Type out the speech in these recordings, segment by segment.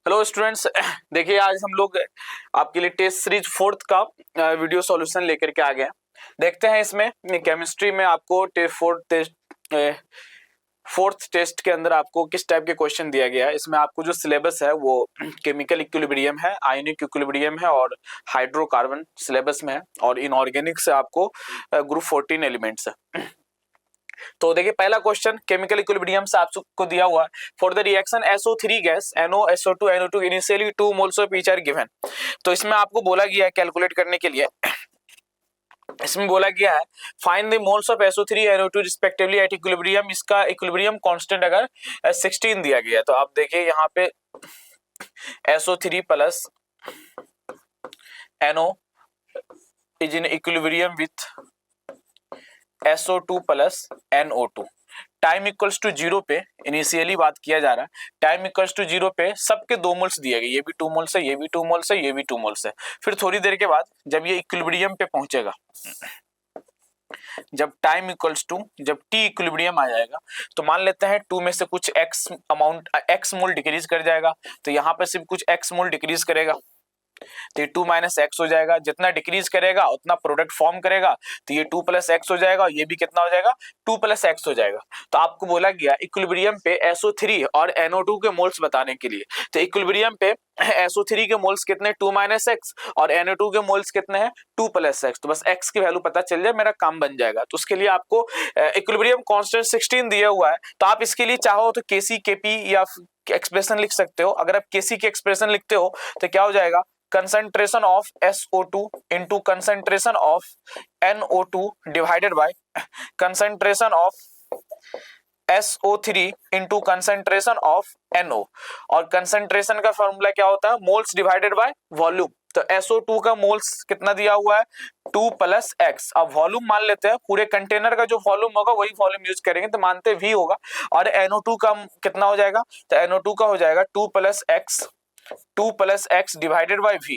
Hello students, देखिए आज हम लोग आपके लिए टेस्ट सीरीज फोर्थ का वीडियो सॉल्यूशन लेकर के आ गए हैं। देखते हैं इसमें केमिस्ट्री में आपको फोर्थ टेस्ट के अंदर आपको किस टाइप के क्वेश्चन दिया गया है। इसमें आपको जो सिलेबस है वो केमिकल इक्विलिब्रियम है, आयनिक इक्विलिब्रियम है और हाइड्रोकार्बन सिलेबस में है, और इनऑर्गेनिक से आपको ग्रुप 14 एलिमेंट्स है। तो देखिए पहला क्वेश्चन केमिकल इक्विलिब्रियम से आपको दिया हुआ है। For the reaction SO3 gas NO NO2 initially 2 moles of each are given. तो इसमें आपको बोला गया है कैलकुलेट करने के लिए, इसमें बोला गया है find the moles of SO3 NO2 respectively at equilibrium. इसका इक्विलिब्रियम कांस्टेंट अगर 16 दिया गया है तो आप देखिए यहाँ पे SO3 plus NO is in equilibrium with SO2 plus NO2। Time equals to 0 पे इनिशियली बात किया जा रहा है, टाइम इक्वल्स टू 0 पे सबके 2 मोल्स दिए गए, ये भी 2 मोल्स है, ये भी 2 मोल्स है, ये भी 2 मोल्स है। फिर थोड़ी देर के बाद जब ये इक्विलिब्रियम पे पहुंचेगा, जब टाइम इक्वल्स टू जब T इक्विलिब्रियम आ जाएगा तो मान लेते हैं 2 में से कुछ x मोल डिक्रीज कर जाएगा, तो यहाँ पे सिर्फ कुछ x मोल डिक्रीज करेगा तो ये 2 माइनस एक्स हो जाएगा। जितना डिक्रीज करेगा उतना प्रोडक्ट फॉर्म करेगा, तो ये 2 प्लस एक्स हो जाएगा, ये भी कितना हो जाएगा 2 प्लस एक्स हो जाएगा। तो आपको बोला गया इक्विलिब्रियम पे SO3 और NO2 के मोल्स बताने के लिए। तो इक्विलिब्रियम पे SO3 के मोल्स कितने 2 माइनस एक्स और NO2 के मोल्स कितने हैं 2 प्लस एक्स। तो बस x की वैल्यू पता चल जाए मेरा काम बन जाएगा। तो उसके लिए आपको इक्विलिब्रियम कांस्टेंट 16 दिया हुआ है, तो आप इसके लिए चाहो तो KC KP या एक्सप्रेशन लिख सकते हो। अगर आप KC की एक्सप्रेशन लिखते हो तो क्या हो जाएगा concentration of SO2 into concentration of NO2 divided by concentration of SO3 into concentration of NO। और concentration का फॉर्मूला क्या होता है मोल्स डिवाइडेड बाय वॉल्यूम। तो SO2 का मोल्स कितना दिया हुआ है 2 प्लस एक्स। अब वॉल्यूम मान लेते हैं, पूरे कंटेनर का जो वॉल्यूम होगा वही वॉल्यूम यूज करेंगे, तो मानते V होगा। और NO2 का कितना हो जाएगा, तो NO2 का हो जाएगा 2 plus x divided by V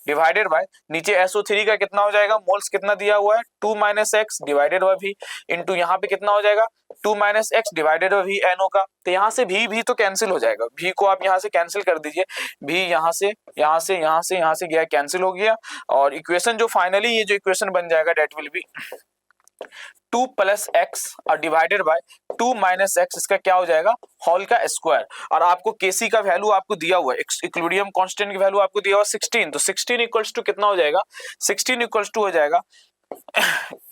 divided by नीचे SO3 का कितना हो जाएगा मोल्स कितना दिया हुआ है 2 minus x divided by V into यहाँ पे कितना हो जाएगा 2 minus x divided by V NO का। तो यहाँ से V तो कैंसिल हो जाएगा, V को आप यहाँ से कैंसिल कर दीजिए, V यहाँ से गया कैंसिल हो गया। और इक्वेशन जो फाइनली ये जो इक्वेशन बन जाएगा that will be 2 plus x और डिवाइडेड बाय 2 माइनस एक्स, इसका क्या हो जाएगा होल का स्क्वायर। और आपको केसी का वैल्यू आपको दिया हुआ है, इक्विलिब्रियम कांस्टेंट की वैल्यू आपको दिया हुआ 16, तो 16 इक्वल्स टू कितना हो जाएगा 16 इक्वल्स टू हो जाएगा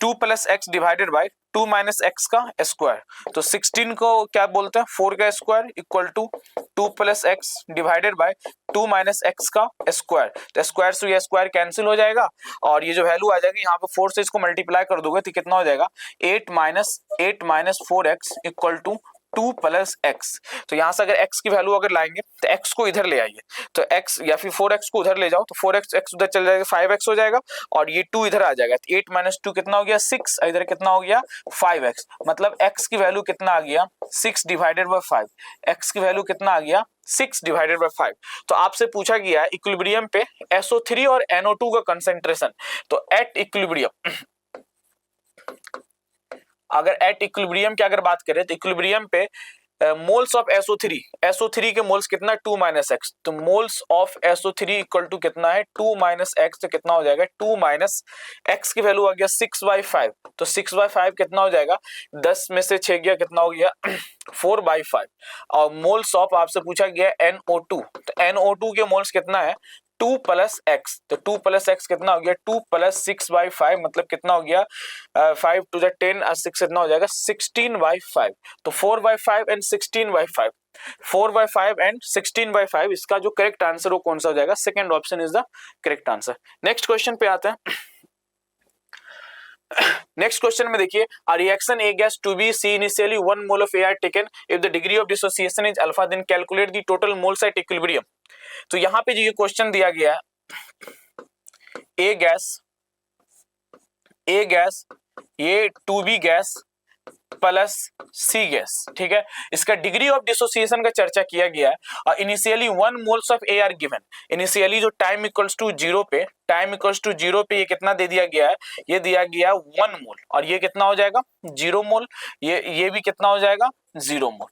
2 plus x divided by 2 minus x का स्क्वायर। तो 16 को क्या बोलते हैं 4 का square equal to 2 plus x divided by 2 minus x का स्क्वायर। तो स्क्वायर से ये स्क्वायर कैंसिल हो जाएगा और ये जो वैल्यू आ जाएगी यहाँ पे 4 से इसको मल्टीप्लाई कर दोगे तो कितना हो जाएगा 8 minus 4x equal to 2 plus x. तो यहाँ से अगर x की वैल्यू अगर लाएंगे तो x को इधर ले आइए, तो x या फिर 4x को उधर ले जाओ तो 4x उधर चल जाएगा 5x हो जाएगा और ये 2 इधर आ जाएगा। तो 8 माइनस 2 कितना हो गया 6, इधर कितना हो गया 5x। मतलब x की वैल्यू कितना आ गया 6 डिवाइडेड बाय 5, x की वैल्यू कितना आ गया 6 डिवाइडेड बाय 5। तो आपसे पूछा गया है इक्विलिब्रियम पे SO3 और NO2 का कंसेंट्रेशन। तो एट इक्विलिब्रियम, अगर एट इक्विलिब्रियम की अगर बात करें तो इक्विलिब्रियम पे मोल्स ऑफ SO3 के मोल्स कितना 2 माइनस एक्स। तो moles of SO3 equal to कितना है 2 माइनस एक्स, तो कितना हो जाएगा 2 माइनस एक्स की वैल्यू आ गया 6/5। तो 6/5 कितना हो जाएगा 10 में से 6 गया कितना हो गया 4/5। और मोल्स ऑफ आपसे पूछा गया NO2, तो NO2 के मोल्स कितना है 2 प्लस एक्स। तो 2 प्लस एक्स कितना हो गया 2 प्लस 6/5, मतलब कितना हो गया 5 to the 10 और 6 कितना हो जाएगा 16/5। तो 4/5 एंड 16/5, 4/5 एंड 16/5 इसका जो करेक्ट आंसर वो कौन सा हो जाएगा, second option is the correct answer. Next question पे आते हैं। नेक्स्ट क्वेश्चन में देखिए a reaction A gas to be C initially 1 mole of A are taken if the degree of dissociation is alpha then calculate the total moles at equilibrium। तो यहाँ पे जो ये क्वेश्चन दिया गया है A गैस ये 2B gas plus C gas, ठीक है। इसका डिग्री ऑफ डिसोसिएशन का चर्चा किया गया है और initially 1 moles of A are given. Initially जो टाइम इक्वल्स टू 0 पे टाइम इक्वल्स टू 0 पे ये कितना दे दिया गया है, ये दिया गया 1 मोल, और ये कितना हो जाएगा 0 मोल, ये भी कितना हो जाएगा 0 मोल।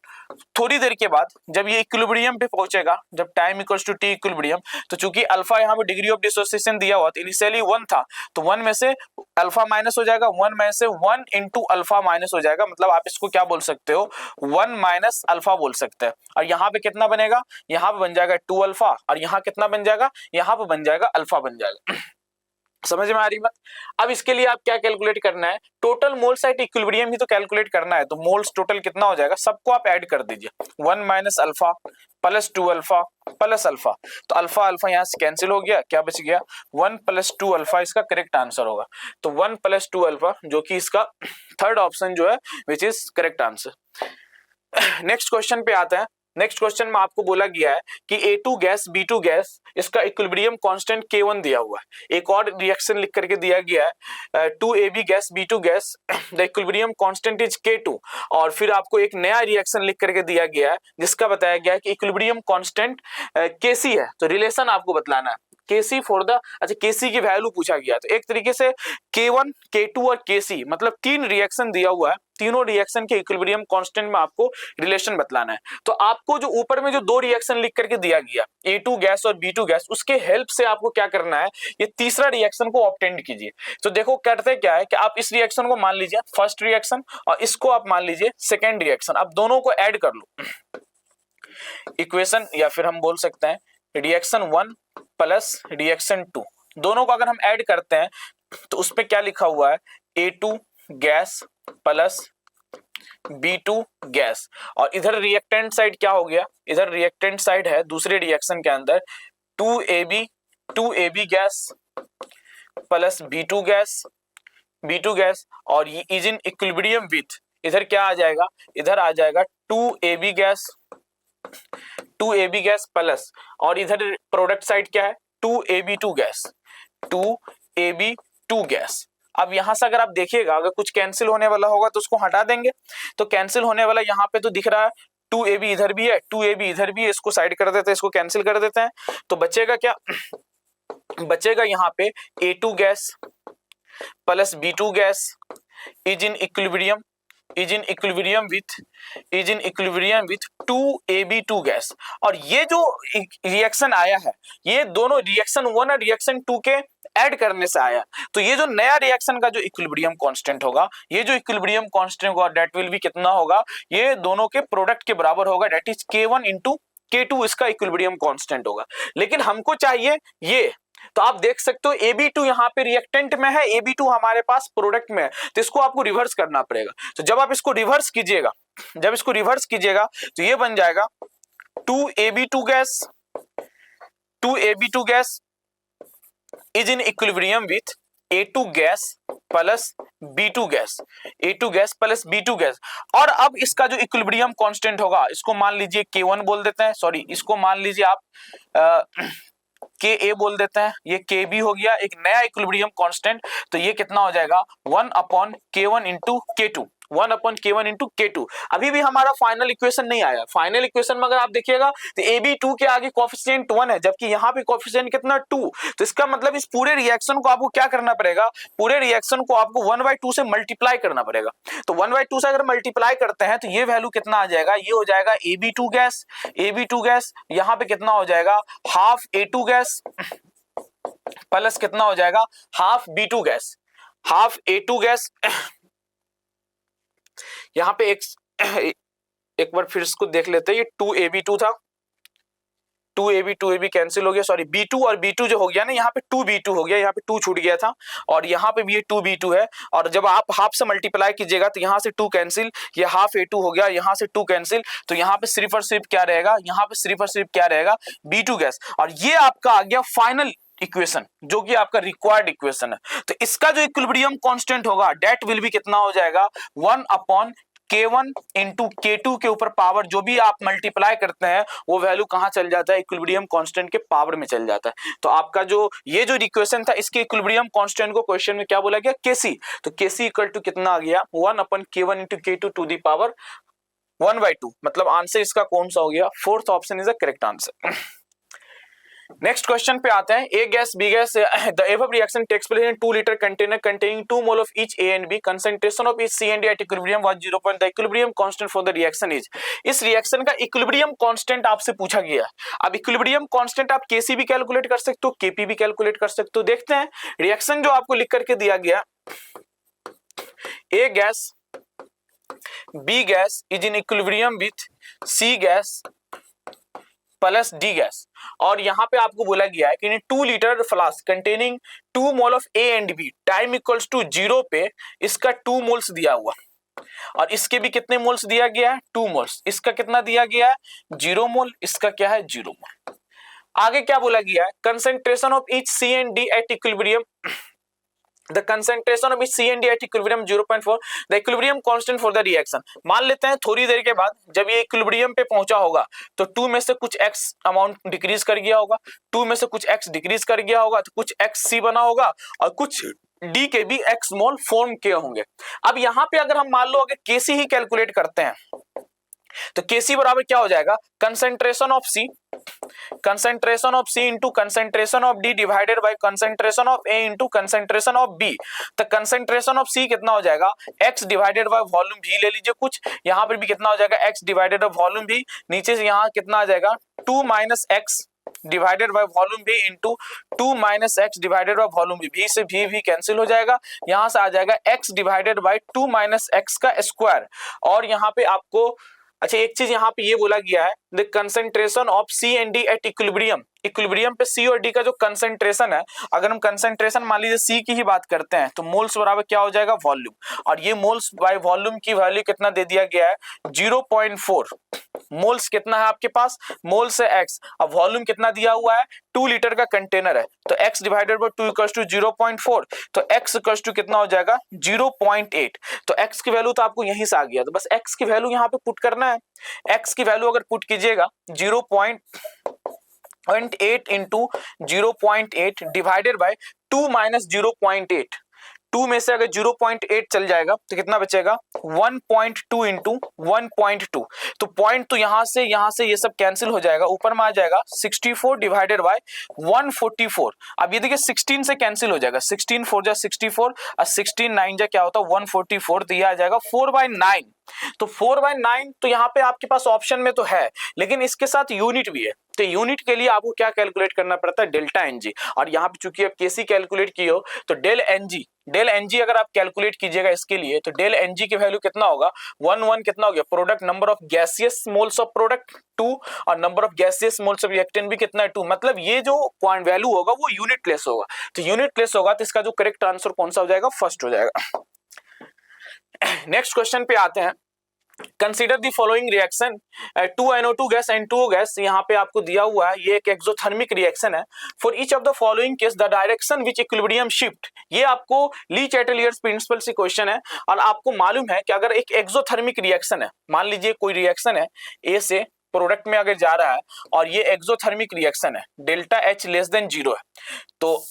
थोड़ी देर के बाद जब ये इक्विलिब्रियम पे पहुंचेगा, जब time equals to T equilibrium, तो चूंकि अल्फा यहाँ पे डिग्री ऑफ डिसोसिएशन दिया हुआ, तो इनिशियली 1 था, तो 1 में से अल्फा माइनस हो जाएगा, 1 में से 1 इंटू अल्फा माइनस हो जाएगा, मतलब आप इसको क्या बोल सकते हो 1 माइनस अल्फा बोल सकते हैं। और यहाँ पे कितना बनेगा, यहाँ पे बन जाएगा 2 अल्फा, और यहाँ कितना बन जाएगा, यहाँ पे बन जाएगा अल्फा बन जाएगा। समझ में आ रही बात। अब इसके लिए आप क्या कैलकुलेट करना है, टोटल मोल्स एट इक्विलिब्रियम ही तो कैलकुलेट करना है। तो मोल्स टोटल कितना हो जाएगा, सबको आप ऐड कर दीजिए, 1 minus alpha plus 2 alpha plus alpha, तो अल्फा अल्फा यहाँ से कैंसिल हो गया, क्या बच गया 1 प्लस 2 अल्फा, इसका करेक्ट आंसर होगा। तो 1 प्लस 2 अल्फा जो कि इसका थर्ड ऑप्शन जो है which is correct answer. Next question पे आते हैं। नेक्स्ट क्वेश्चन में आपको बोला गया है कि A2 गैस B2 गैस, इसका इक्विलिब्रियम कांस्टेंट K1 दिया हुआ है। एक और रिएक्शन लिख करके दिया गया है 2AB gas B2 gas, the equilibrium constant is K2, और फिर आपको एक नया रिएक्शन लिख करके दिया गया है जिसका बताया गया है कि इक्विलिब्रियम कांस्टेंट Kc है। तो रिलेशन आपको बतलाना है Kc फॉर द, अच्छा Kc की वैल्यू पूछा गया, तो एक तरीके से K1, K2 और Kc मतलब 3 रिएक्शन दिया हुआ है, तीनों रिएक्शन के इक्विलिब्रियम कांस्टेंट में आपको रिलेशन बतलाना है। तो आपको जो ऊपर में जो 2 रिएक्शन लिख करके दिया गया A2 गैस और B2 गैस, उसके हेल्प से आपको क्या करना है, ये तीसरा रिएक्शन को ऑब्टेन कीजिए। तो देखो करते क्या है कि आप इस रिएक्शन को मान लीजिए फर्स्ट रिएक्शन, और इसको आप मान लीजिए सेकेंड रिएक्शन, आप दोनों को ऐड कर लो इक्वेशन, या फिर हम बोल सकते हैं रिएक्शन 1 प्लस रिएक्शन 2, दोनों को अगर हम ऐड करते हैं तो उसपे क्या लिखा हुआ है A2 gas plus B2 gas, और इधर रिएक्टेंट साइड क्या हो गया, इधर रिएक्टेंट साइड है दूसरे रिएक्शन के अंदर 2AB gas plus B2 gas, और ये इज इन इक्विलिब्रियम विथ, इधर क्या आ जाएगा, इधर आ जाएगा 2AB गैस प्लस, और इधर प्रोडक्ट साइड क्या है 2AB2 गैस। अब यहां से अगर आप देखिएगा, अगर कुछ कैंसिल होने वाला होगा तो उसको हटा देंगे, तो कैंसिल होने वाला यहाँ पे तो दिख रहा है 2AB इधर भी है, 2AB इधर भी है, इसको साइड कर देते हैं, इसको कैंसिल कर देते हैं, तो बचेगा क्या, बचेगा यहाँ पे A2 gas plus B2 gas is in equilibrium with 2AB2 gas. और ये जो रिएक्शन आया है, ये दोनों रिएक्शन 1 और रिएक्शन 2 के ऐड करने से आया, तो ये जो नया रिएक्शन का जो इक्विलिब्रियम कांस्टेंट होगा, ये जो इक्विलिब्रियम कांस्टेंट होगा दैट विल बी कितना होगा, ये दोनों के प्रोडक्ट के बराबर होगा, that is K1 into K2 इसका इक्विलिब्रियम कांस्टेंट होगा। लेकिन हमको चाहिए ये, तो आप देख सकते हो AB2 यहाँ पे रिएक्टेंट में है, AB2 हमारे पास प्रोडक्ट में है, तो इसको आपको रिवर्स करना पड़ेगा। तो जब आप इसको रिवर्स कीजिएगा, तो ये बन जाएगा 2AB2 gas is in equilibrium with A2 gas plus B2 gas, और अब इसका जो इक्विलिब्रियम कांस्टेंट होगा, इसको मान लीजिए K1 बोल देते हैं, सॉरी इसको मान लीजिए आप Ka बोल देते हैं, ये Kb हो गया एक नया इक्विलिब्रियम कांस्टेंट, तो ये कितना हो जाएगा 1/K1 into K2, 1/K1 into K2। अभी भी हमारा फाइनल इक्वेशन नहीं आया। फाइनल इक्वेशन में अगर आप देखिएगा तो AB2 के आगे कोफिशिएंट 1 है, जबकि यहाँ पे कोफिशिएंट कितना 2, तो इसका मतलब इस पूरे रिएक्शन को आपको क्या करना पड़ेगा, पूरे रिएक्शन को आपको 1/2 से मल्टीप्लाई करना पड़ेगा। तो 1/2 से अगर मल्टीप्लाई करते हैं तो ये वैल्यू कितना आ जाएगा, ये हो जाएगा AB2 गैस, यहाँ पे कितना हो जाएगा हाफ A2 गैस प्लस कितना हो जाएगा half B2 gas, half A2 gas. यहाँ पे एक बार फिर इसको देख लेते हैं, ये 2AB2 था, 2AB कैंसिल हो गया, सॉरी B2 और B2 जो हो गया ना, यहाँ पे 2B2 हो गया, यहाँ पे 2 छूट गया था, और यहाँ पे भी ये 2B2 है, और जब आप हाफ से मल्टीप्लाई कीजिएगा तो यहाँ से 2 कैंसिल, ये हाफ A2 हो गया, यहाँ से 2 कैंसिल, तो यहाँ पे सिर्फ और सिर्फ क्या रहेगा, यहाँ पे सिर्फ और सिर्फ क्या रहेगा B2 गैस, और ये आपका आ गया फाइनल इक्वेशन जो कि आपका रिक्वायर्ड इक्वेशन है। तो इसका जो इक्विलिब्रियम कांस्टेंट होगा दैट विल बी कितना हो जाएगा 1/K1 इंटू K2 के ऊपर पावर जो भी आप मल्टीप्लाई करते हैं वो वैल्यू कहां चल जाता है, इक्विलिब्रियम कांस्टेंट के पावर में चल जाता है। तो आपका जो ये जो इक्वेशन था इसके इक्विलिब्रियम कांस्टेंट को क्वेश्चन में क्या बोला गया Kc, तो Kc इक्वल टू कितना आ गया 1/K1 into K2 to the power 1/2, मतलब आंसर इसका कौन सा हो गया, fourth option is the correct answer. Next question पे आते हैं, A gas B gas, the above reaction takes place in 2 litre container containing 2 mole of each A and B, concentration of each C and D at equilibrium was 0. The equilibrium constant for the reaction is. इस रिएक्शन का equilibrium constant आपसे पूछा गया है। अब equilibrium constant आप केसी भी कैलकुलेट कर सकते हो, केपी भी कैलकुलेट कर सकते हो। देखते हैं रिएक्शन जो आपको लिख करके दिया गया, A gas B gas is in equilibrium with C gas plus D gas, और यहां पे आपको बोला गया है कि 2 litre flask containing 2 mole of A and B, time equals to 0 पे इसका 2 मोल्स दिया हुआ, और इसके भी कितने मोल्स दिया गया है, 2 मोल्स। इसका कितना दिया गया है, 0 मोल, इसका क्या है, 0 मोल। आगे क्या बोला गया है, concentration of each C and D at equilibrium, the concentration of each C and D at equilibrium 0.4, the equilibrium constant for the reaction। मान लेते हैं थोड़ी देर के बाद जब ये इक्विलिब्रियम पे पहुंचा होगा तो 2 में से कुछ x अमाउंट डिक्रीज कर गया होगा, 2 में से कुछ x डिक्रीज कर गया होगा, तो कुछ x C बना होगा और कुछ D के भी x मोल फॉर्म किए होंगे। अब यहाँ पे अगर हम मान लो अगर Kc ही कैलकुलेट करते हैं तो Kc बराबर क्या हो जाएगा, concentration of C into concentration of D divided by concentration of A into concentration of B। तो कंसंट्रेशन ऑफ C कितना हो जाएगा, x divided by volume V ले लीजिए कुछ, यहां पर भी कितना हो जाएगा, x divided by volume V, नीचे से यहां कितना आ जाएगा 2 minus x divided by volume V into 2 minus x divided by volume V से V कैंसिल हो जाएगा, यहां से आ जाएगा x divided by 2 minus x का स्क्वायर। और यहां पे आपको अच्छा एक चीज यहाँ पे ये बोला गया है, the concentration of C and D at equilibrium, equilibrium पे सी और डी का जो कंसंट्रेशन है, अगर हम कंसंट्रेशन मान लीजिए सी की ही बात करते हैं तो मोल्स बराबर क्या हो जाएगा, वॉल्यूम, और ये मोल्स बाय वॉल्यूम की वैल्यू कितना दे दिया गया है, 0.4। मोल्स कितना है आपके पास, मोल्स है x, अब वॉल्यूम कितना दिया हुआ है, 2 लीटर का कंटेनर है, तो x divided by 2 equals to 0.4, तो x इक्वल्स टू कितना हो जाएगा 0.8। तो x की वैल्यू तो आपको यहीं से आ गया, तो बस x की वैल्यू यहाँ पे पुट करना है। x की वैल्यू अगर पुट कीजिएगा 0.8 इंटू 0.8 डिवाइडेड बाय 2 माइनस 0.8, 2 में से अगर 0.8 चल जाएगा तो कितना बचेगा 1.2 इंटू 1.2, तो पॉइंट तो यहां से ये सब कैंसिल हो जाएगा, ऊपर में आ जाएगा 64 डिवाइडेड बाय 144। अब ये देखिए 16 से कैंसिल हो जाएगा, 16 4 जा 64 और 16 9 जा क्या होता है 144, तो ये आ जाएगा 4/9। तो 4/9 तो यहाँ पे आपके पास ऑप्शन में तो है, लेकिन इसके साथ यूनिट भी है, तो यूनिट के लिए आपको क्या कैलकुलेट करना पड़ता है, डेल्टा एनजी, और यहाँ पे चूंकि आप केसी कैलकुलेट किए हो तो डेल एनजी अगर आप कैलकुलेट कीजिएगा इसके लिए तो डेल एनजी की वैल्यू कितना होगा, 1 कितना हो गया, product number of gaseous moles of product 2 और number of gaseous moles of reactant भी कितना है 2, मतलब ये जो पॉइंट वैल्यू होगा वो यूनिट लेस होगा, तो यूनिट लेस होगा तो इसका जो करेक्ट आंसर कौन सा हो जाएगा, फर्स्ट हो जाएगा। नेक्स्ट क्वेश्चन पे आते हैं, consider the following reaction 2NO2 gas and 2O gas, यहाँ पे आपको दिया हुआ है ये एक एक्सोथर्मिक रिएक्शन है। For each of the following case the direction which equilibrium shift, ये आपको ली चैटलियर्स प्रिंसिपल से क्वेश्चन है, और आपको मालूम है कि अगर एक एक्सोथर्मिक रिएक्शन है, मान लीजिए कोई रिएक्शन है ए से प्रोडक्ट में अगर जा रहा है और ये एक्सोथर्मिक रिएक्शन है, डेल्टा H लेस देन 0 है, तो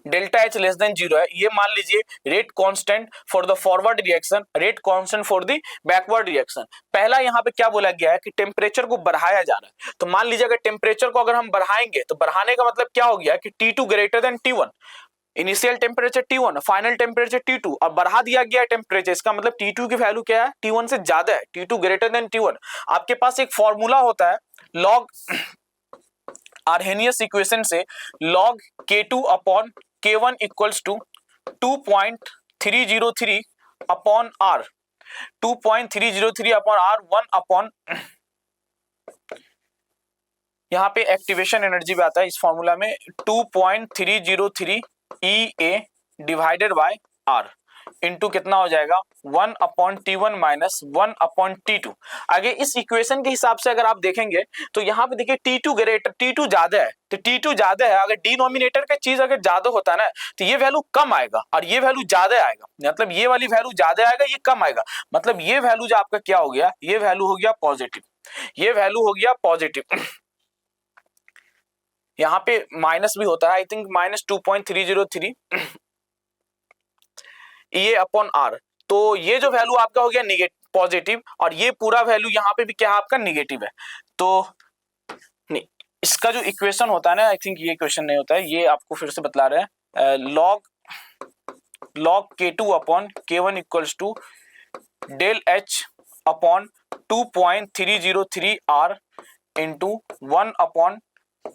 डेल्टा H लेस देन 0 है, ये मान लीजिए rate constant for the forward reaction, rate constant for the backward reaction. पहला यहाँ पे क्या बोला गया है कि टेम्परेचर को बढ़ाया जा रहा है, तो मान लीजिए अगर टेम्परेचर को अगर हम बढ़ाएंगे तो बढ़ाने का मतलब क्या हो गया कि T2 greater than T1, initial temperature T1 final temperature T2, और बढ़ा दिया गया टेम्परेचर, इसका मतलब T2 की वैल्यू क्या है, T1 से ज्यादा है, T2 ग्रेटर देन T1। आपके पास एक फॉर्मूला होता है लॉग आर्हेनियस इक्वेशन से, log K2 upon K1 equals to 2.303 upon R, 2.303 upon R 1 upon, यहाँ पे एक्टिवेशन एनर्जी भी आता है इस फॉर्मूला में 2.303 EA divided by R into कितना हो जाएगा 1 upon T1 minus 1 upon T2। आगे इस इक्वेशन के हिसाब से अगर आप देखेंगे तो यहाँ पे देखिए T2 ग्रेटर, T2 ज्यादा है, तो T2 ज्यादा है, अगर डिनोमिनेटर का चीज अगर ज्यादा होता है ना तो ये वैल्यू कम आएगा और ये वैल्यू ज्यादा आएगा, मतलब ये वाली वैल्यू ज्यादा आएगा ये कम आएगा, मतलब ये वैल्यू जो आपका क्या हो गया, ये वैल्यू हो गया पॉजिटिव, ये वैल्यू हो गया पॉजिटिव। यहाँ पे माइनस भी होता है, आई थिंक माइनस 2.303 ये अपॉन R, तो ये जो वैल्यू आपका हो गया नेगेटिव पॉजिटिव, और ये पूरा वैल्यू यहाँ पे भी क्या है आपका नेगेटिव है, तो इसका जो इक्वेशन होता है ना, आई थिंक ये क्वेश्चन नहीं होता है, ये आपको फिर से बतला रहे हैं, log K2 upon K1 equals to del H upon 2.303 R into 1 upon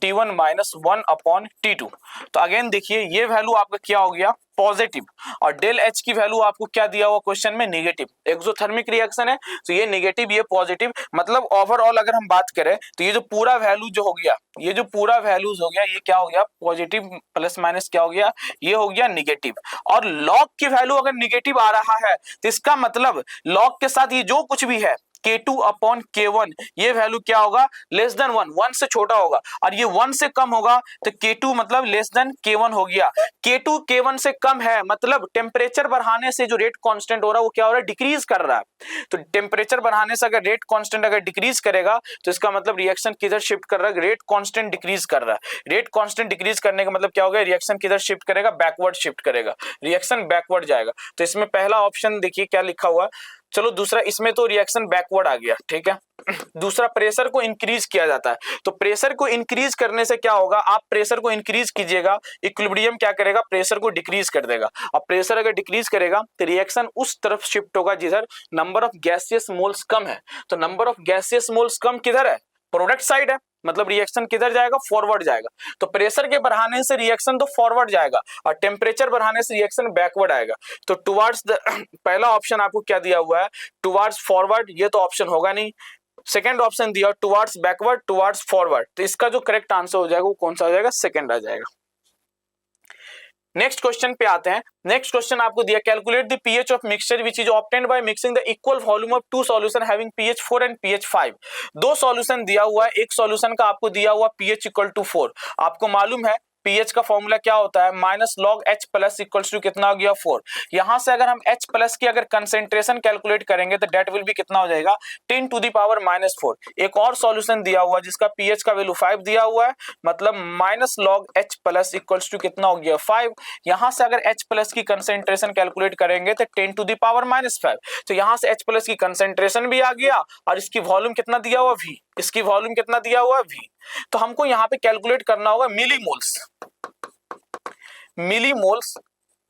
T1 minus 1 upon T2। तो अगेन देखिए ये वैल्यू आपका क्या हो गया, पॉजिटिव, और डेल H की वैल्यू आपको क्या दिया हुआ क्वेश्चन में, नेगेटिव। एक्सोथर्मिक रिएक्शन है तो ये नेगेटिव ये पॉजिटिव, मतलब ओवरऑल अगर हम बात करें तो ये जो पूरा वैल्यू जो हो गया, ये जो पूरा वैल्यूज हो गया, ये क्या हो गया, पॉजिटिव प्लस माइनस क्या हो गया, ये हो गया निगेटिव। और लॉग की वैल्यू अगर निगेटिव आ रहा है तो इसका मतलब लॉग के साथ ये जो कुछ भी है K2 अपॉन K1 ये वैल्यू क्या होगा, लेस देन 1 से छोटा होगा, और ये 1 से कम होगा तो K2 मतलब लेस देन K1 हो गया। K2 K1 से कम है मतलब टेम्परेचर बढ़ाने से जो रेट कांस्टेंट हो रहा है वो क्या हो रहा है, डिक्रीज कर रहा है। तो टेम्परेचर बढ़ाने से अगर रेट कांस्टेंट अगर डिक्रीज करेगा तो इसका मतलब रिएक्शन किधर शिफ्ट कर रहा है, रेट कांस्टेंट डिक्रीज कर रहा है। रेट कांस्टेंट डिक्रीज करने का मतलब क्या होगा, रिएक्शन किधर शिफ्ट करेगा, बैकवर्ड शिफ्ट करेगा, रिएक्शन बैकवर्ड जाएगा। तो इसमें पहला ऑप्शन देखिए क्या लिखा हुआ है। चलो दूसरा, इसमें तो रिएक्शन बैकवर्ड आ गया, ठीक है। दूसरा, प्रेशर को इंक्रीज किया जाता है, तो प्रेशर को इंक्रीज करने से क्या होगा, आप प्रेशर को इंक्रीज कीजिएगा, इक्विलिब्रियम क्या करेगा, प्रेशर को डिक्रीज कर देगा। अब प्रेशर अगर डिक्रीज करेगा तो रिएक्शन उस तरफ शिफ्ट होगा जिधर नंबर ऑफ गैसियस मोल्स कम है। तो नंबर ऑफ गैसियस मोल्स कम किधर है, प्रोडक्ट साइड है, मतलब रिएक्शन किधर जाएगा, फॉरवर्ड जाएगा। तो प्रेशर के बढ़ाने से रिएक्शन तो फॉरवर्ड जाएगा और टेम्परेचर बढ़ाने से रिएक्शन बैकवर्ड आएगा। तो टुवर्ड्स द पहला ऑप्शन आपको क्या दिया हुआ है, टुवर्ड्स फॉरवर्ड, ये तो ऑप्शन होगा नहीं। सेकंड ऑप्शन दिया टुवर्ड्स बैकवर्ड, टुवर्ड्स फॉरवर्ड, तो इसका जो करेक्ट आंसर हो जाएगा वो कौन सा हो जाएगा, सेकंड आ जाएगा। नेक्स्ट क्वेश्चन पे आते हैं। नेक्स्ट क्वेश्चन आपको दिया, calculate the pH of mixture which is obtained by mixing the equal volume of two solution having pH 4 and pH 5। दो सॉल्यूशन दिया हुआ है, एक सॉल्यूशन का आपको दिया हुआ पीएच इक्वल टू 4। आपको मालूम है पीएच का फॉर्मूला क्या होता है, minus log H plus equals to कितना हो गया 4। यहां से अगर हम H प्लस की अगर कंसेंट्रेशन कैलकुलेट करेंगे तो डेट विल बी कितना हो जाएगा, 10 टू द पावर माइनस 4। एक और सॉल्यूशन दिया हुआ जिसका पीएच का वैल्यू 5 दिया हुआ है, मतलब minus log H plus equals to कितना हो गया 5। यहां से अगर H प्लस की कंसेंट्रेशन कैलकुलेट करेंगे तो 10 टू द पावर माइनस 5। तो यहां से H प्लस की कंसेंट्रेशन भी आ गया और इसकी वॉल्यूम कितना दिया हुआ V, इसकी वॉल्यूम कितना दिया हुआ V। तो हमको यहां पे कैलकुलेट करना होगा millimoles,